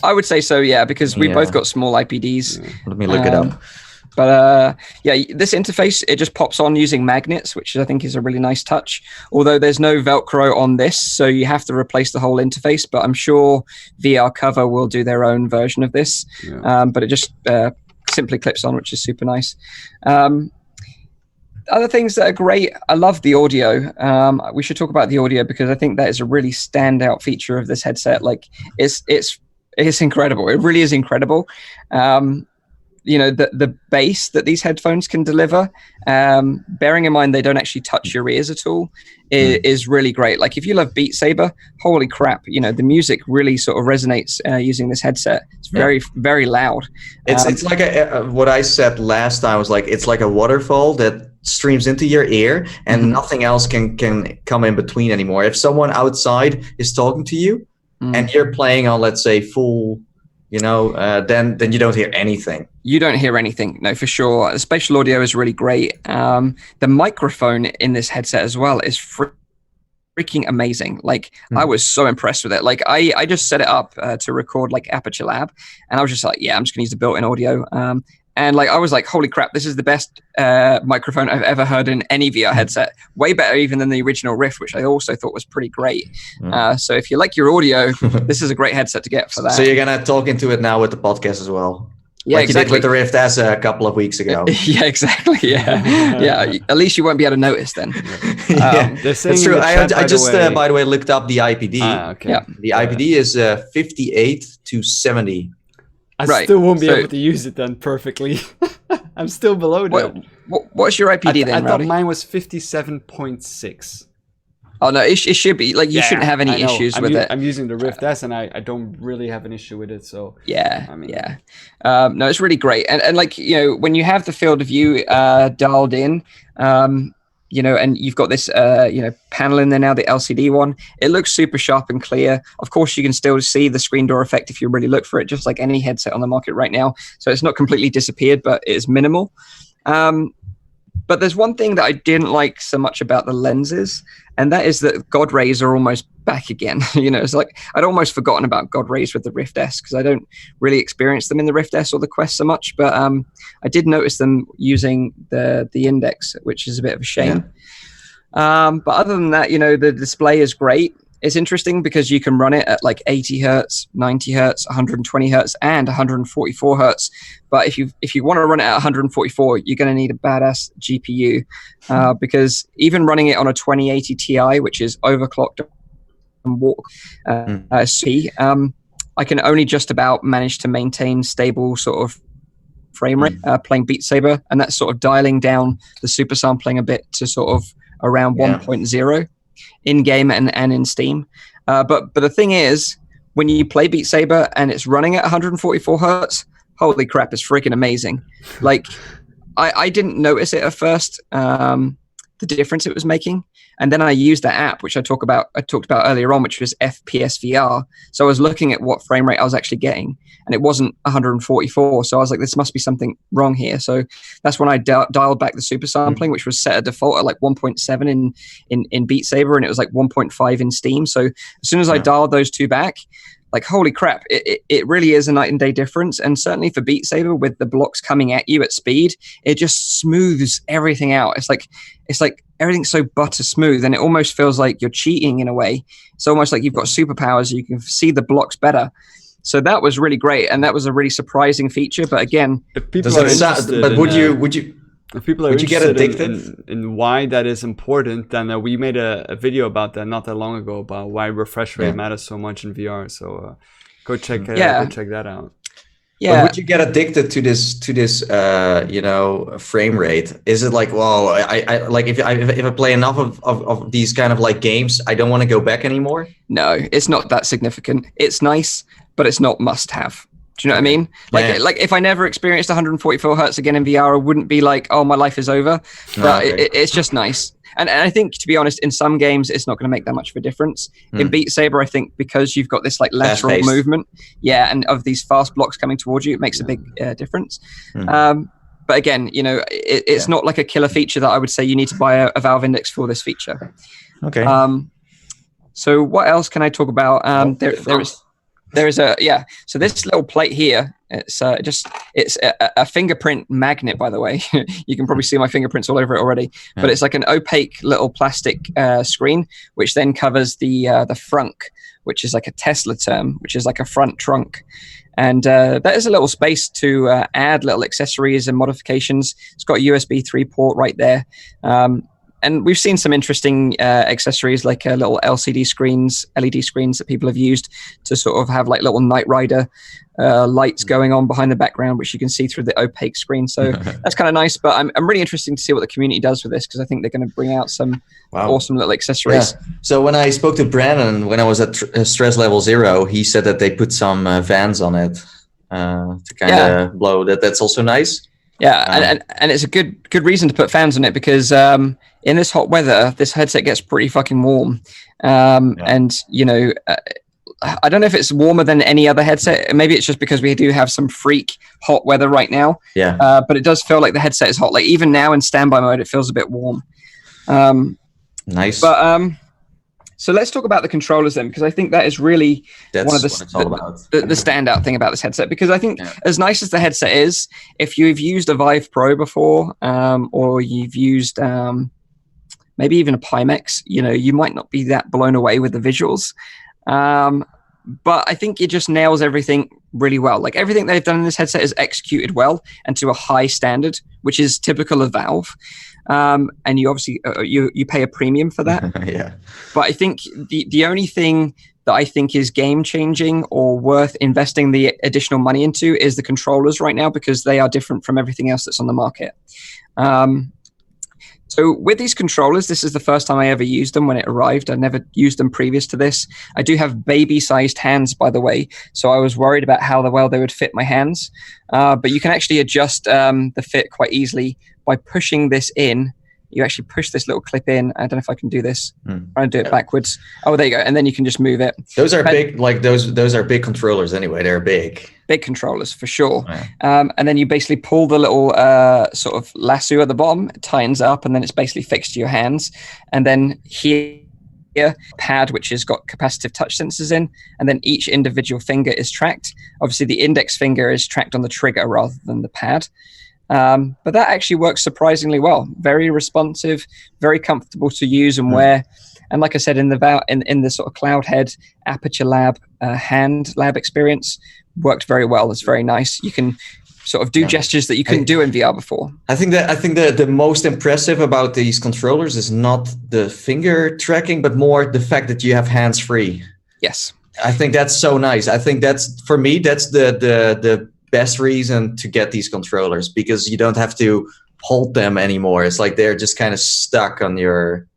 I would say so, yeah, because we both got small IPDs. Let me look it up. But this interface, it just pops on using magnets, which I think is a really nice touch. Although there's no Velcro on this, so you have to replace the whole interface. But I'm sure VR Cover will do their own version of this. Yeah. But it just simply clips on, which is super nice. Other things that are great, I love the audio. We should talk about the audio because I think that is a really standout feature of this headset. Like, it's incredible. It really is incredible. The bass that these headphones can deliver, bearing in mind they don't actually touch your ears at all, is really great. Like, if you love Beat Saber, holy crap, the music really sort of resonates using this headset. It's very, very loud. It's like what I said last time was like, it's like a waterfall that streams into your ear and nothing else can come in between anymore. If someone outside is talking to you and you're playing on, let's say, full, then you don't hear anything. You don't hear anything, no, for sure. The spatial audio is really great. The microphone in this headset as well is freaking amazing. Like, I was so impressed with it. Like, I just set it up to record like Aperture Lab, and I was just like, I'm just gonna use the built-in audio. And like, I was like, holy crap, this is the best microphone I've ever heard in any VR headset. Way better even than the original Rift, which I also thought was pretty great. So if you like your audio, this is a great headset to get for that. So you're going to talk into it now with the podcast as well? Yeah, like exactly. You did with the Rift S a couple of weeks ago. Yeah, exactly. Yeah. At least you won't be able to notice then. That's true. I just, by the way, looked up the IPD. Okay. Yeah. The IPD is 58 to 70. I still won't be able to use it then perfectly. I'm still below that. What's your IPD then, I thought Rowdy? mine was 57.6. Oh, no, it should be. Like, you shouldn't have any issues with it. I'm using the Rift S, and I don't really have an issue with it, so... No, it's really great. And like, when you have the field of view dialed in, and you've got this, panel in there now, the LCD one. It looks super sharp and clear. Of course, you can still see the screen door effect if you really look for it, just like any headset on the market right now. So it's not completely disappeared, but it is minimal. But there's one thing that I didn't like so much about the lenses, and that is that God rays are almost back again. It's like I'd almost forgotten about God rays with the Rift S because I don't really experience them in the Rift S or the Quest so much. But I did notice them using the Index, which is a bit of a shame. But other than that, the display is great. It's interesting because you can run it at like 80 hertz, 90 hertz, 120 hertz, and 144 hertz. But if you want to run it at 144, you're going to need a badass GPU because even running it on a 2080 Ti, which is overclocked and warp speed, I can only just about manage to maintain stable sort of frame rate playing Beat Saber, and that's sort of dialing down the super sampling a bit to sort of around 1.0 in game and in Steam. But the thing is, when you play Beat Saber and it's running at 144 hertz, holy crap, it's freaking amazing. Like, I didn't notice it at first, the difference it was making. And then I used that app, which I talked about earlier on, which was FPS VR. So I was looking at what frame rate I was actually getting, and it wasn't 144. So I was like, this must be something wrong here. So that's when I dialed back the super sampling, which was set at default at like 1.7 in Beat Saber, and it was like 1.5 in Steam. So as soon as I dialed those two back, like, holy crap, it really is a night and day difference. And certainly for Beat Saber, with the blocks coming at you at speed, it just smooths everything out. It's like everything's so butter smooth, and it almost feels like you're cheating in a way. It's almost like you've got superpowers. You can see the blocks better. So that was really great, and that was a really surprising feature. But again, would you If people are interested in why that is important, then we made a video about that not that long ago about why refresh rate matters so much in VR. So go check that out. Yeah. But would you get addicted to this frame rate? Is it like, well, I like if I play enough of these kind of like games, I don't want to go back anymore? No, it's not that significant. It's nice, but it's not must have. Do you know what I mean? Like if I never experienced 144 hertz again in VR, I wouldn't be like, oh, my life is over. But it's just nice. And I think, to be honest, in some games, it's not going to make that much of a difference. In Beat Saber, I think because you've got this like lateral movement, and of these fast blocks coming towards you, it makes a big difference. But again, it's not like a killer feature that I would say you need to buy a Valve Index for this feature. Okay. So what else can I talk about? There is a so this little plate here, it's a fingerprint magnet, by the way. You can probably see my fingerprints all over it already, but it's like an opaque little plastic screen which then covers the frunk, which is like a Tesla term, which is like a front trunk. And that is a little space to add little accessories and modifications. It's got a USB 3 port right there. And we've seen some interesting accessories like little LED screens that people have used to sort of have like little Knight Rider lights going on behind the background, which you can see through the opaque screen. So that's kind of nice. But I'm really interested to see what the community does with this, because I think they're going to bring out some awesome little accessories. Yeah. So when I spoke to Brandon, when I was at Stress Level 0, he said that they put some vans on it to kind of blow. That's also nice. Yeah, and it's a good reason to put fans on it, because in this hot weather, this headset gets pretty fucking warm. And, I don't know if it's warmer than any other headset. Maybe it's just because we do have some freak hot weather right now. Yeah. But it does feel like the headset is hot. Like even now in standby mode, it feels a bit warm. Nice. But so let's talk about the controllers then, because I think that is really one of the standout thing about this headset. Because I think as nice as the headset is, if you've used a Vive Pro before, or you've used maybe even a Pimax, you might not be that blown away with the visuals. But I think it just nails everything really well. Like everything they've done in this headset is executed well and to a high standard, which is typical of Valve. And you obviously you pay a premium for that. Yeah. But I think the only thing that I think is game changing or worth investing the additional money into is the controllers right now, because they are different from everything else that's on the market. So with these controllers, this is the first time I ever used them when it arrived. I never used them previous to this. I do have baby-sized hands, by the way, so I was worried about how well they would fit my hands. But you can actually adjust the fit quite easily by pushing this in. You actually push this little clip in. I don't know if I can do this. I'm trying to do it backwards. Oh, there you go. And then you can just move it. Those are big, like those are big controllers anyway. They're big. Big controllers for sure. Yeah. And then you basically pull the little sort of lasso at the bottom, it tightens up, and then it's basically fixed to your hands. And then here, pad, which has got capacitive touch sensors in, and then each individual finger is tracked. Obviously, the index finger is tracked on the trigger rather than the pad. But that actually works surprisingly well. Very responsive, very comfortable to use and wear. And like I said, in the sort of Cloud Head Aperture Lab hand lab experience, worked very well. It's very nice. You can sort of do gestures that you couldn't do in VR before. I think that the most impressive about these controllers is not the finger tracking, but more the fact that you have hands free. Yes. I think that's so nice. I think that's, for me, that's the best reason to get these controllers, because you don't have to hold them anymore. It's like they're just kind of stuck on your...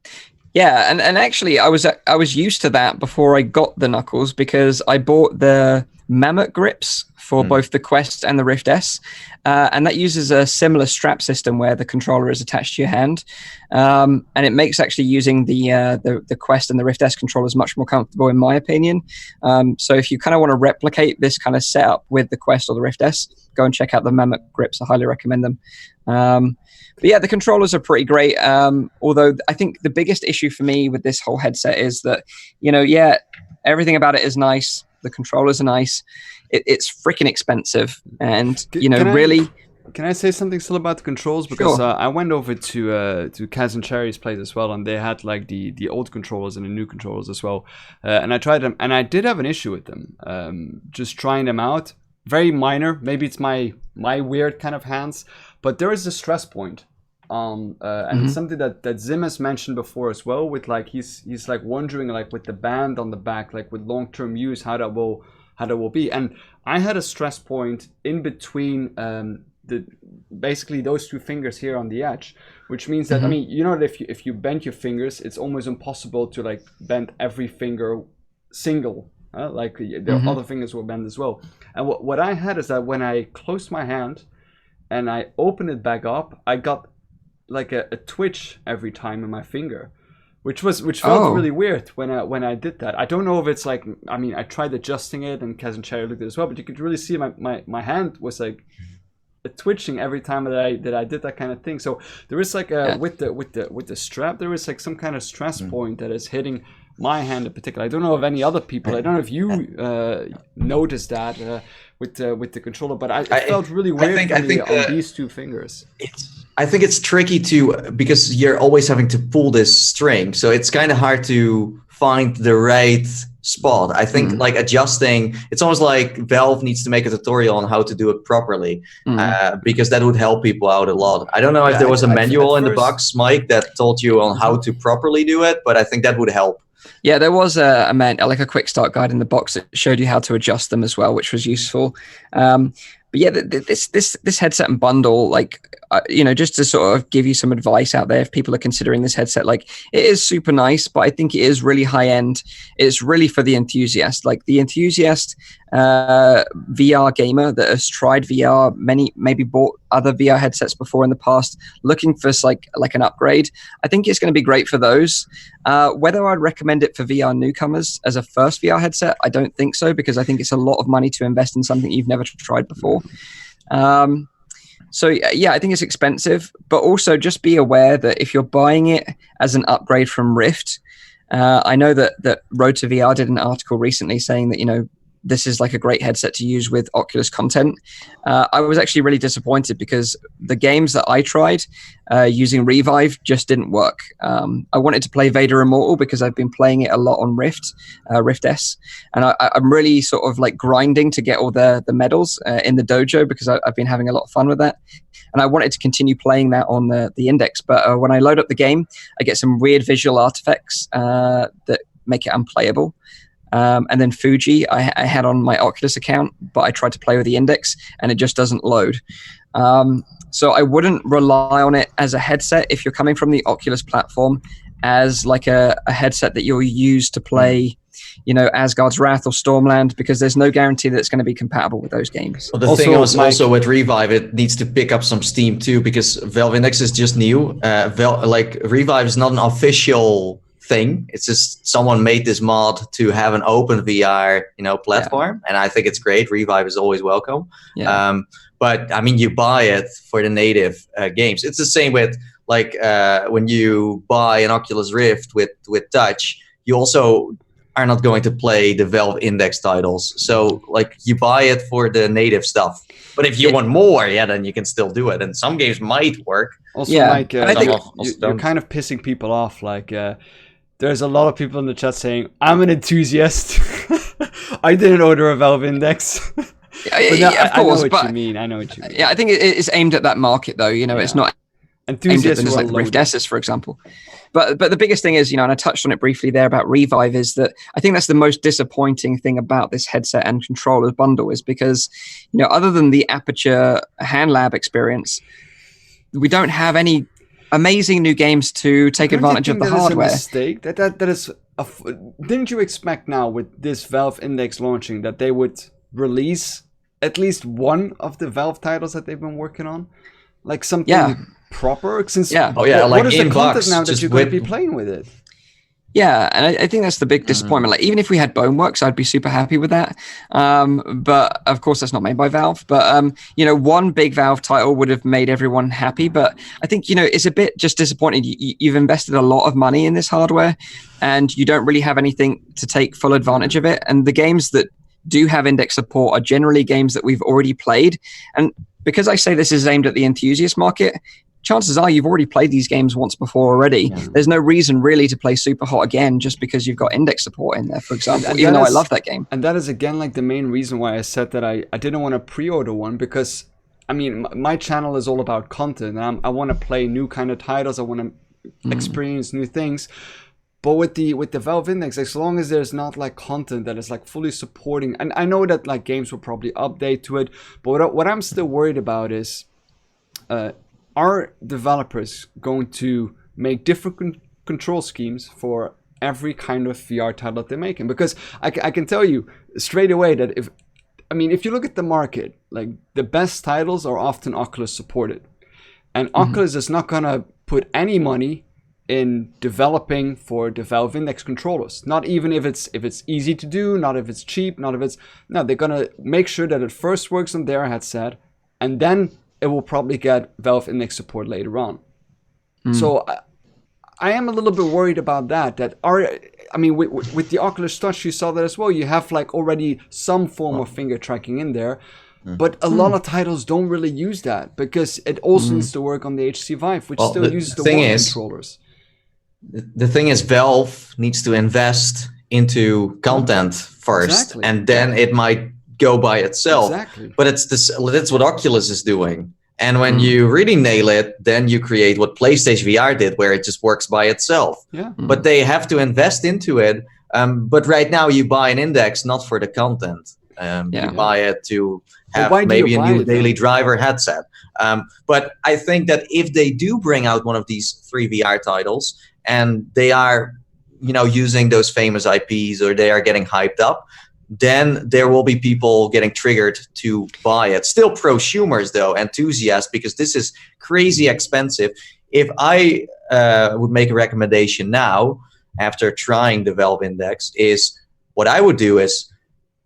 Yeah, and actually I was used to that before I got the Knuckles, because I bought the Mammoth grips for both the Quest and the Rift S, and that uses a similar strap system where the controller is attached to your hand, and it makes actually using the Quest and the Rift S controllers much more comfortable, in my opinion. So if you kind of want to replicate this kind of setup with the Quest or the Rift S, go and check out the Mammoth grips. I highly recommend them. But yeah, the controllers are pretty great. Although I think the biggest issue for me with this whole headset is that, everything about it is nice. The controllers are nice. It's freaking expensive. And, really... Can I say something still about the controls? Because I went over to Kaz and Cherry's place as well, and they had like the old controllers and the new controllers as well. And I tried them, and I did have an issue with them. Just trying them out. Very minor. Maybe it's my weird kind of hands. But there is a stress point. And it's something that Zim has mentioned before as well, with like he's like wondering, like with the band on the back, like with long-term use, how that will be. And I had a stress point in between basically those two fingers here on the edge, which means that that if you bend your fingers, it's almost impossible to like bend every finger single. Like the other fingers were bent as well. And what I had is that when I closed my hand and I opened it back up, I got like a twitch every time in my finger, which felt really weird when I did that. I don't know if it's like, I mean, I tried adjusting it, and Kaz and Cherry looked at it as well, but you could really see my hand was like twitching every time that I did that kind of thing. So there is like with the strap, there is like some kind of stress point that is hitting my hand in particular. I don't know of any other people. I don't know if you noticed that with the controller, but I felt really weird on these two fingers. I think it's tricky because you're always having to pull this string, so it's kind of hard to find the right spot. I think like adjusting, it's almost like Valve needs to make a tutorial on how to do it properly, because that would help people out a lot. I don't know if there was a manual in the box, Mike, that told you on how to properly do it, but I think that would help. Yeah, there was a quick start guide in the box that showed you how to adjust them as well, which was useful. But yeah, this headset and bundle, like, just to sort of give you some advice out there, if people are considering this headset, like, it is super nice, but I think it is really high end. It's really for the enthusiast, like the enthusiast VR gamer that has tried VR, maybe bought other VR headsets before in the past, looking for like an upgrade. I think it's going to be great for those. Whether I'd recommend it for VR newcomers as a first VR headset, I don't think so, because I think it's a lot of money to invest in something you've never tried before. So yeah, I think it's expensive, but also just be aware that if you're buying it as an upgrade from Rift, I know that Road to VR did an article recently saying that, this is like a great headset to use with Oculus content. I was actually really disappointed because the games that I tried using Revive just didn't work. I wanted to play Vader Immortal because I've been playing it a lot on Rift S, and I'm really sort of like grinding to get all the medals in the dojo because I've been having a lot of fun with that. And I wanted to continue playing that on the Index, but when I load up the game, I get some weird visual artifacts that make it unplayable. And then Fuji, I had on my Oculus account, but I tried to play with the Index and it just doesn't load. So I wouldn't rely on it as a headset if you're coming from the Oculus platform as like a headset that you'll use to play, Asgard's Wrath or Stormland, because there's no guarantee that it's going to be compatible with those games. Well, the thing is also with Revive, it needs to pick up some steam too, because Valve Index is just new. Revive is not an official thing. It's just someone made this mod to have an open VR, platform, and I think it's great. Revive is always welcome. Yeah. But I mean, you buy it for the native games. It's the same with when you buy an Oculus Rift with touch, you also are not going to play the Valve Index titles. So you buy it for the native stuff. But if you want more, then you can still do it. And some games might work. Also, I think you're kind of pissing people off. There's a lot of people in the chat saying, I'm an enthusiast. I didn't order a Valve Index. Of course. I know what you mean. Yeah, I think it's aimed at that market, though. It's not enthusiasts aimed at like Rift S's, for example. But the biggest thing is, and I touched on it briefly there about Revive, is that I think that's the most disappointing thing about this headset and controllers bundle is because, other than the Aperture Hand Lab experience, we don't have any amazing new games to take advantage of the hardware. Is a mistake? That is didn't you expect now with this Valve Index launching that they would release at least one of the Valve titles that they've been working on, like something proper? Since what is the content now that you're going to be playing with it? Yeah, and I think that's the big disappointment. Like, even if we had Boneworks, I'd be super happy with that. But of course, that's not made by Valve. But one big Valve title would have made everyone happy. But I think it's a bit just disappointing. You've invested a lot of money in this hardware, and you don't really have anything to take full advantage of it. And the games that do have Index support are generally games that we've already played. And because I say this is aimed at the enthusiast market, chances are you've already played these games once before already. Yeah. There's no reason really to play Super Hot again just because you've got Index support in there, for example, even though I love that game. And that is, again, the main reason why I said that I didn't want to pre-order one, because, I mean, my channel is all about content. And I want to play new kind of titles. I want to experience new things. But with the Valve Index, as long as there's not content that is fully supporting, and I know that games will probably update to it, but what I'm still worried about is, are developers going to make different control schemes for every kind of VR title that they're making. Because I can tell you straight away that if you look at the market, like the best titles are often Oculus supported. And Oculus is not going to put any money in developing for the Valve Index controllers. Not even if it's easy to do, not if it's cheap, they're going to make sure that it first works on their headset, and then it will probably get Valve Index support later on. So I am a little bit worried about that. With the Oculus Touch, you saw that as well. You have like already some form of finger tracking in there. But a lot of titles don't really use that because it also needs to work on the HTC Vive, which still uses the One controllers. The thing is, Valve needs to invest into content first, and then it might go by itself. Exactly. But that's what Oculus is doing. And when you really nail it, then you create what PlayStation VR did, where it just works by itself. Yeah. But they have to invest into it. But right now, you buy an Index not for the content. You buy it to have maybe a new daily driver headset. But I think that if they do bring out one of these 3 VR titles and they are, using those famous IPs or they are getting hyped up, then there will be people getting triggered to buy it. Still prosumers though, enthusiasts, because this is crazy expensive. If I would make a recommendation now, after trying the Valve Index, is what I would do is,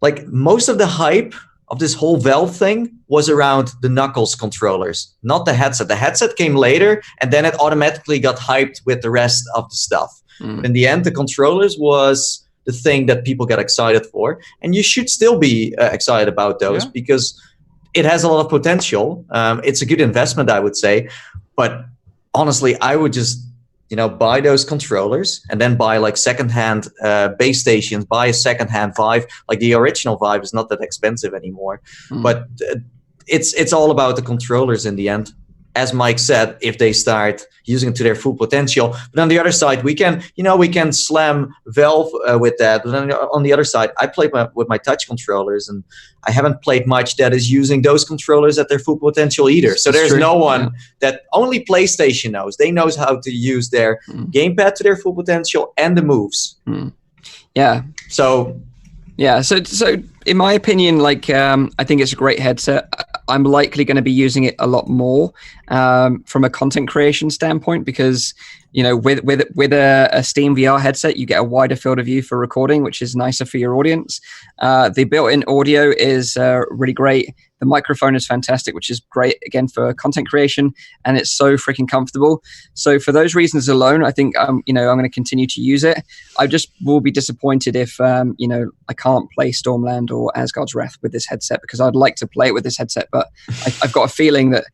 like, most of the hype of this whole Valve thing was around the Knuckles controllers, not the headset. The headset came later, and then it automatically got hyped with the rest of the stuff. In the end, the controllers was the thing that people get excited for. And you should still be excited about those because it has a lot of potential. It's a good investment, I would say. But honestly, I would just buy those controllers and then buy like secondhand base stations, buy a secondhand Vive. Like the original Vive is not that expensive anymore, but it's all about the controllers in the end. As Mike said, if they start using it to their full potential. But on the other side, we can slam Valve with that. But then on the other side, I play with my touch controllers, and I haven't played much that is using those controllers at their full potential either. So there's no one that only PlayStation knows. They knows how to use their gamepad to their full potential and the moves. Yeah. So in my opinion, like I think it's a great headset. I'm likely going to be using it a lot more from a content creation standpoint because, with a Steam VR headset, you get a wider field of view for recording, which is nicer for your audience. The built-in audio is really great. The microphone is fantastic, which is great, again, for content creation, and it's so freaking comfortable. So for those reasons alone, I think, I'm going to continue to use it. I just will be disappointed if, I can't play Stormland or Asgard's Wrath with this headset because I'd like to play it with this headset, but I've got a feeling that,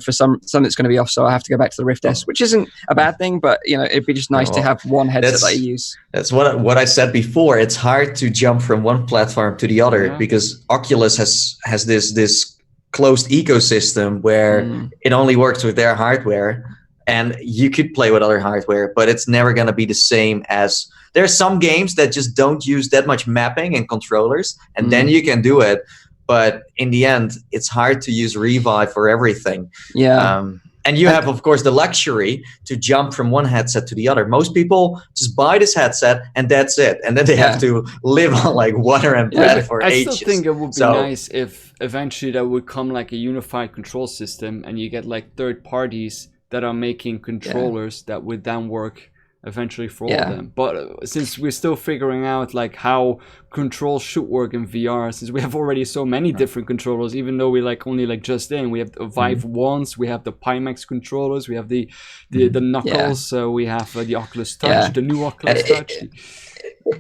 for some it's going to be off, so I have to go back to the Rift S, which isn't a bad thing, but, it'd be just nice to have one headset that I use. That's what I said before. It's hard to jump from one platform to the other because Oculus has this closed ecosystem where it only works with their hardware, and you could play with other hardware, but it's never going to be the same as... There's some games that just don't use that much mapping and controllers, and then you can do it. But in the end, it's hard to use Revive for everything. Yeah. And you have, of course, the luxury to jump from one headset to the other. Most people just buy this headset and that's it. And then they have to live on like water and bread for ages. I still think it would be nice if eventually that would come like a unified control system and you get like third parties that are making controllers that would then work eventually for all of them. But since we're still figuring out like how controls should work in VR, since we have already so many different controllers, even though we only just we have the Vive Wands, we have the Pimax controllers, we have the Knuckles, we have the Oculus Touch, the new Oculus Touch.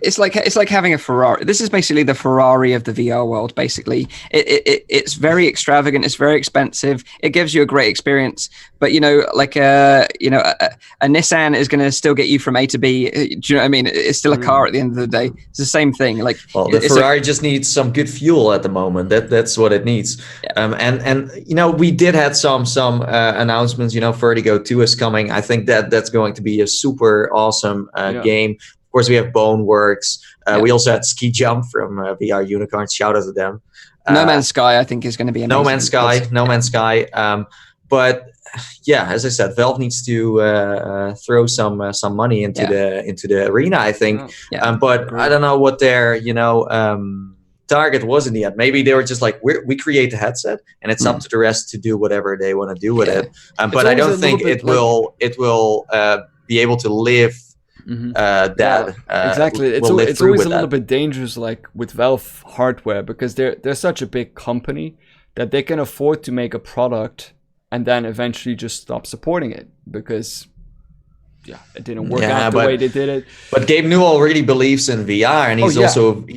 It's like having a Ferrari. This is basically the Ferrari of the VR world. Basically, it's very extravagant. It's very expensive. It gives you a great experience, but a Nissan is going to still get you from A to B. Do you know what I mean? It's still a car at the end of the day. It's the same thing. The Ferrari just needs some good fuel at the moment. That's what it needs. And we did have some announcements. Vertigo 2 is coming. I think that's going to be a super awesome game. Of course, we have Boneworks. We also had Ski Jump from VR Unicorns. Shout out to them. No Man's Sky, I think, is going to be amazing. No Man's Sky. but yeah, as I said, Valve needs to throw some money into the arena, I think. But I don't know what their target was in the end. Maybe they were just like, we create the headset, and it's up to the rest to do whatever they want to do with it. But I don't think it will be able to live. Exactly. It's always a little bit dangerous, like with Valve hardware, because they're such a big company that they can afford to make a product and then eventually just stop supporting it because it didn't work out the way they did it. But Gabe Newell really believes in VR, and he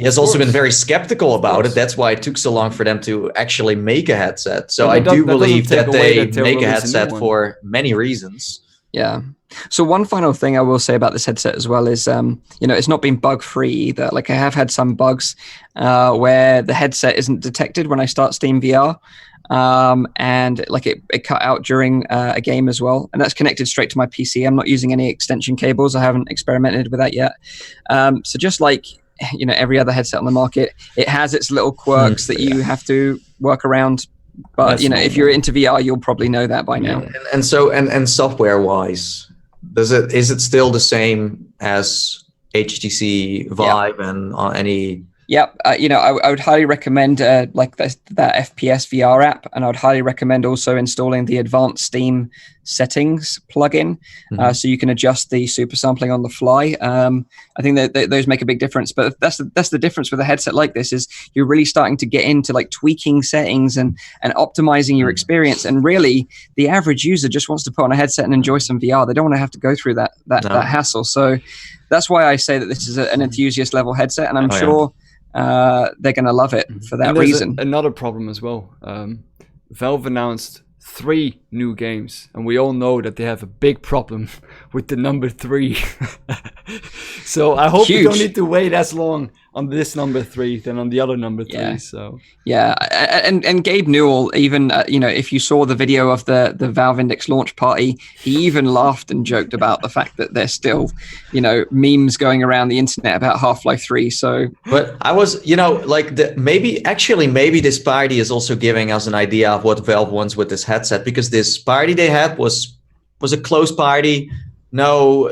has also been very skeptical about it. That's why it took so long for them to actually make a headset. So I do believe that they make a headset for many reasons. Yeah. So one final thing I will say about this headset as well is, it's not been bug free either. Like I have had some bugs where the headset isn't detected when I start Steam VR. And like it cut out during a game as well, and that's connected straight to my PC. I'm not using any extension cables. I haven't experimented with that yet. So just like every other headset on the market, it has its little quirks that you have to work around. But if you're into VR, you'll probably know that by now. And so software wise, is it still the same as HTC Vive and any? Yep. I would highly recommend like that FPS VR app, and I would highly recommend also installing the advanced Steam settings plugin, so you can adjust the super sampling on the fly. I think that those make a big difference. But that's the difference with a headset like this is you're really starting to get into like tweaking settings and optimizing your experience. And really, the average user just wants to put on a headset and enjoy some VR. They don't want to have to go through that hassle. So that's why I say that this is an enthusiast level headset, and I'm sure. They're going to love it for that reason. Another problem as well. Valve announced 3 new games, and we all know that they have a big problem with the number 3. So I hope we don't need to wait as long on this number 3 than on the other number 3. And Gabe Newell, even if you saw the video of the Valve Index launch party, he even laughed and joked about the fact that there's still memes going around the internet about Half-Life 3. So, but I was maybe this party is also giving us an idea of what Valve wants with this headset, because this party they had was a closed party. No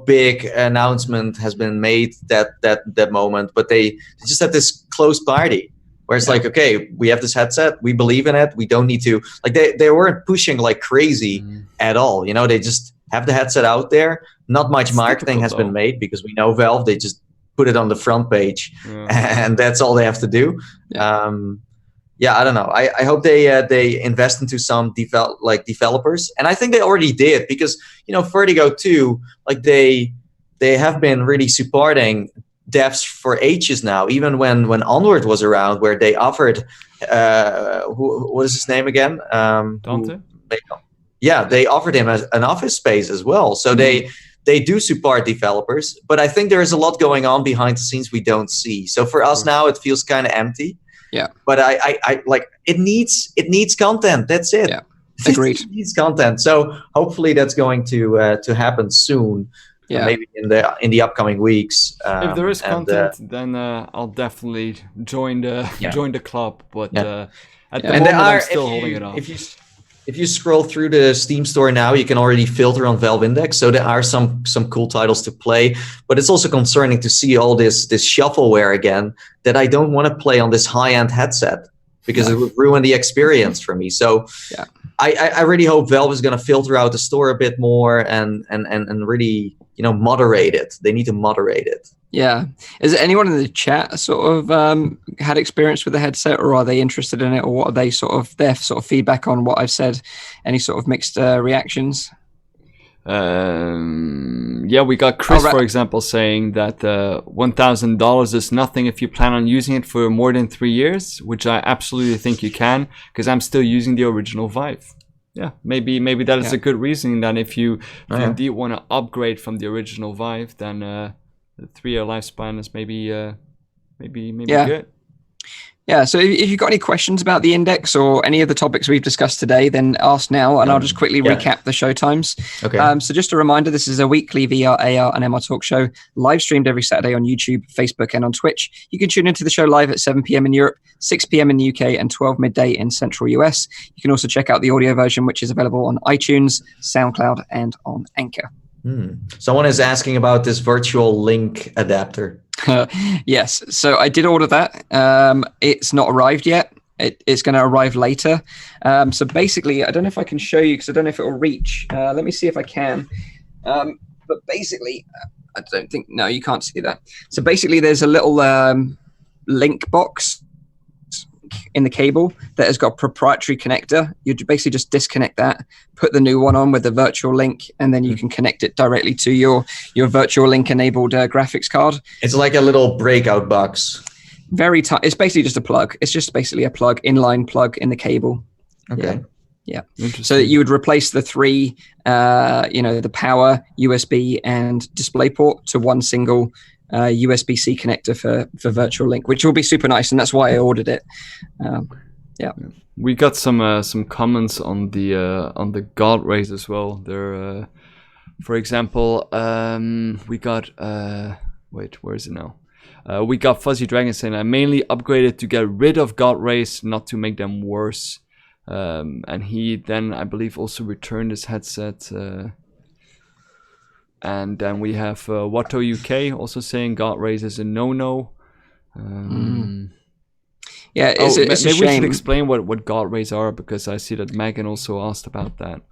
big announcement has been made that moment, but they just had this closed party where it's like, okay, we have this headset, we believe in it, we don't need to they weren't pushing like crazy at all. They just have the headset out there. Not much marketing has been made because we know Valve, they just put it on the front page and that's all they have to do. I don't know. I hope they invest into some developers, and I think they already did, because Vertigo too, like they have been really supporting devs for ages now. Even when Onward was around, where they offered what is his name again? Dante. They offered him an office space as well. So they do support developers, but I think there is a lot going on behind the scenes we don't see. So for us now, it feels kind of empty. Yeah, but I like it needs content. That's it. Yeah, agreed. It needs content. So hopefully that's going to happen soon. Yeah, maybe in the upcoming weeks. If there is content, then I'll definitely join the club. But at the moment, I'm still holding it off. If you scroll through the Steam store now, you can already filter on Valve Index. So there are some cool titles to play, but it's also concerning to see all this shuffleware again that I don't want to play on this high-end headset, because it would ruin the experience for me. So I really hope Valve is going to filter out the store a bit more and really moderate it. They need to moderate it. Yeah. Is there anyone in the chat sort of had experience with the headset, or are they interested in it, or what are they their sort of feedback on what I've said? Any sort of mixed reactions? We got Chris, for example, saying that $1,000 is nothing if you plan on using it for more than 3 years, which I absolutely think you can, because I'm still using the original Vive. Yeah, maybe that is a good reason. That if you indeed want to upgrade from the original Vive, then the 3-year lifespan is maybe good. Yeah, so if you've got any questions about the index or any of the topics we've discussed today, then ask now, and I'll just quickly recap the show times. Okay. So just a reminder, this is a weekly VR, AR, and MR talk show, live streamed every Saturday on YouTube, Facebook, and on Twitch. You can tune into the show live at 7 p.m. in Europe, 6 p.m. in the UK, and 12 midday in Central US. You can also check out the audio version, which is available on iTunes, SoundCloud, and on Anchor. Someone is asking about this virtual link adapter. Yes, so I did order that. It's not arrived yet. It's going to arrive later. So basically, I don't know if I can show you because I don't know if it will reach. Let me see if I can. But basically, I don't think, no, you can't see that. So basically, there's a little link box in the cable that has got a proprietary connector. You basically just disconnect that, put the new one on with the virtual link, and then you can connect it directly to your virtual link enabled graphics card. It's like a little breakout box. It's basically just a plug. It's just basically a plug, inline plug in the cable. Okay. Yeah. So that you would replace the three, the power, USB, and DisplayPort to one single USB-C connector for virtual link, which will be super nice, and that's why I ordered it. We got some comments on the God rays as well. There, for example, we got where is it now? We got Fuzzy Dragon saying I mainly upgraded to get rid of God rays, not to make them worse. And he then, I believe, also returned his headset. And then we have Watto UK also saying God rays is a no-no. Yeah, it's a maybe shame. we should explain what God rays are, because I see that Megan also asked about that.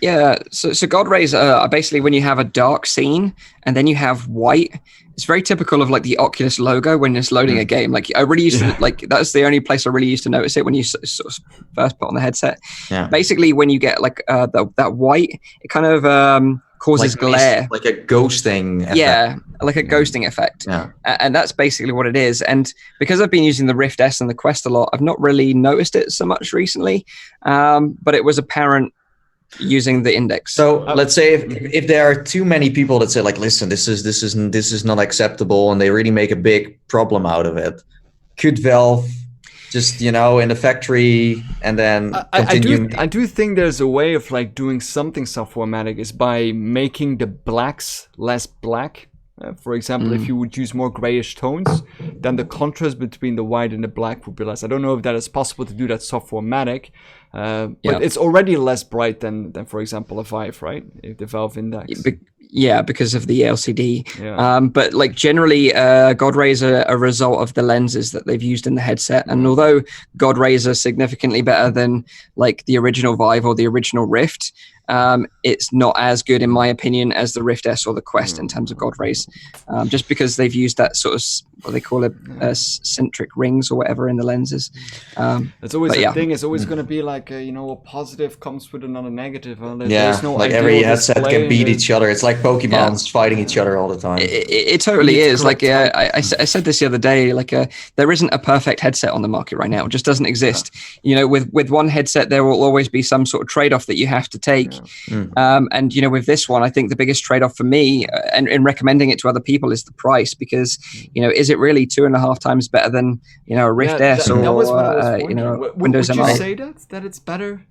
Yeah, so God rays are basically when you have a dark scene and then you have white. It's very typical of like the Oculus logo when it's loading a game. Like I really used to that's the only place I really used to notice it when you sort of first put on the headset. Yeah. Basically, when you get like that white, it kind of causes like glare, like a ghosting effect. Yeah, like a ghosting effect. Yeah. And that's basically what it is. And because I've been using the Rift S and the Quest a lot, I've not really noticed it so much recently. But it was apparent using the index. So let's say if there are too many people that say like, listen, this is not acceptable, and they really make a big problem out of it, could Valve just in the factory and then continue? I do think there's a way of like doing something software-matic is by making the blacks less black. For example, if you would use more grayish tones, then the contrast between the white and the black would be less. I don't know if that is possible to do that software-matic, but it's already less bright than for example, a Vive, right? If the Valve Index. Yeah, because of the LCD. Yeah. But like generally, God rays are a result of the lenses that they've used in the headset. And although God rays are significantly better than like the original Vive or the original Rift, it's not as good, in my opinion, as the Rift S or the Quest in terms of God rays, just because they've used that sort of, what they call it, centric rings or whatever in the lenses. It's always a thing. It's always going to be like, a positive comes with another negative. There's no like every headset can beat each other. It's like Pokemon's fighting each other all the time. It totally is. Like I said this the other day, like there isn't a perfect headset on the market right now. It just doesn't exist. With one headset, there will always be some sort of trade-off that you have to take. And with this one, I think the biggest trade-off for me and in recommending it to other people is the price, because is it really 2.5 times better than a Rift S or Windows MI? Would you say that it's better?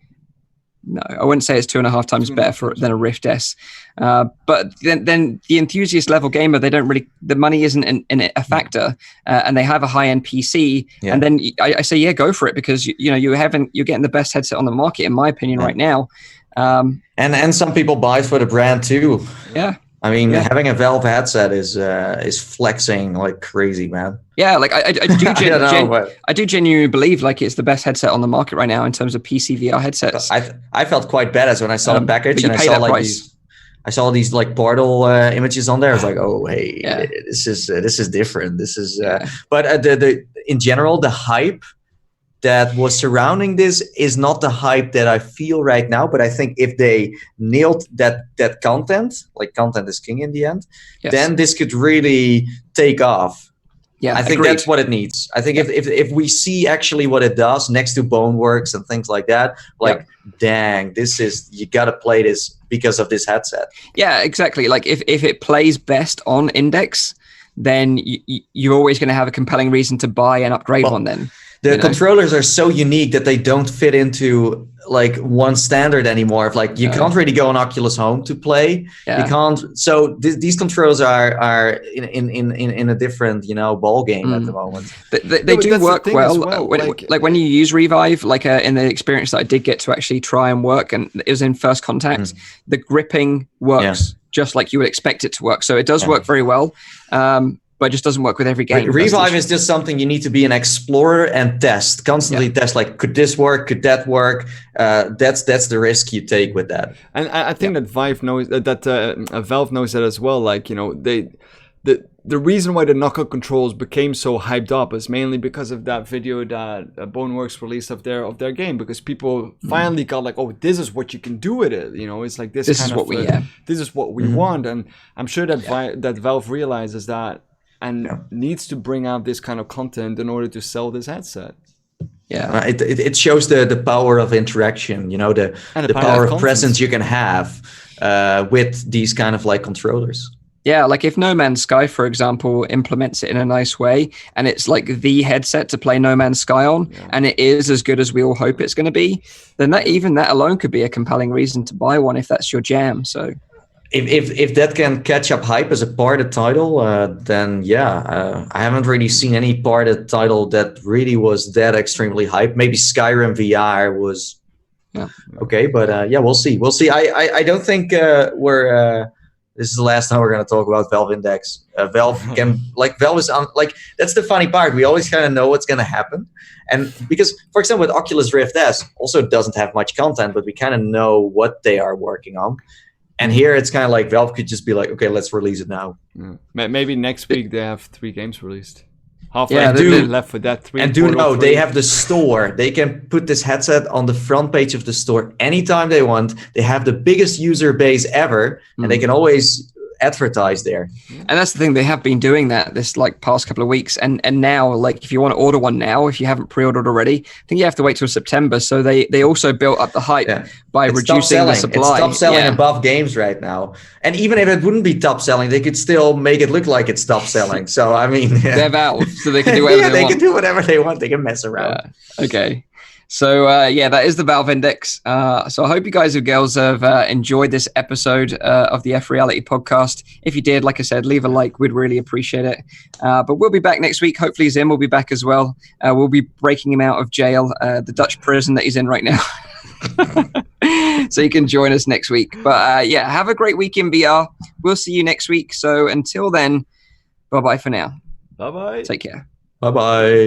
No, I wouldn't say it's 2.5 times better than a Rift S. But then the enthusiast level gamer, they don't really, the money isn't in it a factor, and they have a high end PC. Yeah. And then I say, go for it, because you're getting the best headset on the market, in my opinion, right now. And some people buy it for the brand too. Yeah. I mean, having a Valve headset is flexing like crazy, man. Yeah, like I do genuinely believe like it's the best headset on the market right now in terms of PC VR headsets. I felt quite badass when I saw the package and I saw these like Portal images on there. I was like, oh hey, this is different. This is but the in general the hype that was surrounding this is not the hype that I feel right now. But I think if they nailed that content, like content is king in the end, then this could really take off. Yeah, I think that's what it needs. I think if we see actually what it does next to Boneworks and things like that, like dang, you gotta play this because of this headset. Yeah, exactly. Like if it plays best on Index, then you're always going to have a compelling reason to buy and upgrade one then. The controllers are so unique that they don't fit into like one standard anymore. If like you can't really go on Oculus Home to play, you can't. So these controls are in a different ball game at the moment. They do work well. Like when you use Revive, like in the experience that I did get to actually try and work, and it was in First Contact, the gripping works just like you would expect it to work. So it does work very well. But it just doesn't work with every game. Revive is just something you need to be an explorer and constantly test. Like, could this work? Could that work? That's the risk you take with that. And I think that Vive knows Valve knows that as well. Like, the reason why the knockout controls became so hyped up is mainly because of that video that Boneworks released of their game, because people finally got like, oh, this is what you can do with it. It's like this is what we want. And I'm sure that that Valve realizes that. And needs to bring out this kind of content in order to sell this headset. Yeah, it shows the power of interaction, the power of presence you can have with these kind of like controllers. Yeah, like if No Man's Sky, for example, implements it in a nice way, and it's like the headset to play No Man's Sky on, and it is as good as we all hope it's going to be, then that alone could be a compelling reason to buy one if that's your jam. So. If that can catch up hype as a parted title, then I haven't really seen any parted title that really was that extremely hyped. Maybe Skyrim VR was okay, but we'll see. We'll see. I don't think this is the last time we're going to talk about Valve Index. Valve is that's the funny part. We always kind of know what's going to happen, and because, for example, with Oculus Rift S, also doesn't have much content, but we kind of know what they are working on. And here it's kind of like Valve could just be like, okay, let's release it now. Maybe next week they have 3 games released. Half-Life left for that 3. And they have the store. They can put this headset on the front page of the store anytime they want. They have the biggest user base ever, and they can always advertise there. And that's the thing, they have been doing that this like past couple of weeks, and now like if you want to order one now, if you haven't pre-ordered already, I think you have to wait till September. So they also built up the hype by reducing the supply. It's top selling above games right now, and even if it wouldn't be top selling, they could still make it look like it's top selling. So I mean, they're Valve, so they can do whatever they want. Can do whatever they want. They can mess around. Okay. So, that is the Valve Index. So I hope you guys and girls have enjoyed this episode of the FReality Podcast. If you did, like I said, leave a like. We'd really appreciate it. But we'll be back next week. Hopefully Zim will be back as well. We'll be breaking him out of jail, the Dutch prison that he's in right now. So you can join us next week. But have a great week in VR. We'll see you next week. So until then, bye-bye for now. Bye-bye. Take care. Bye-bye.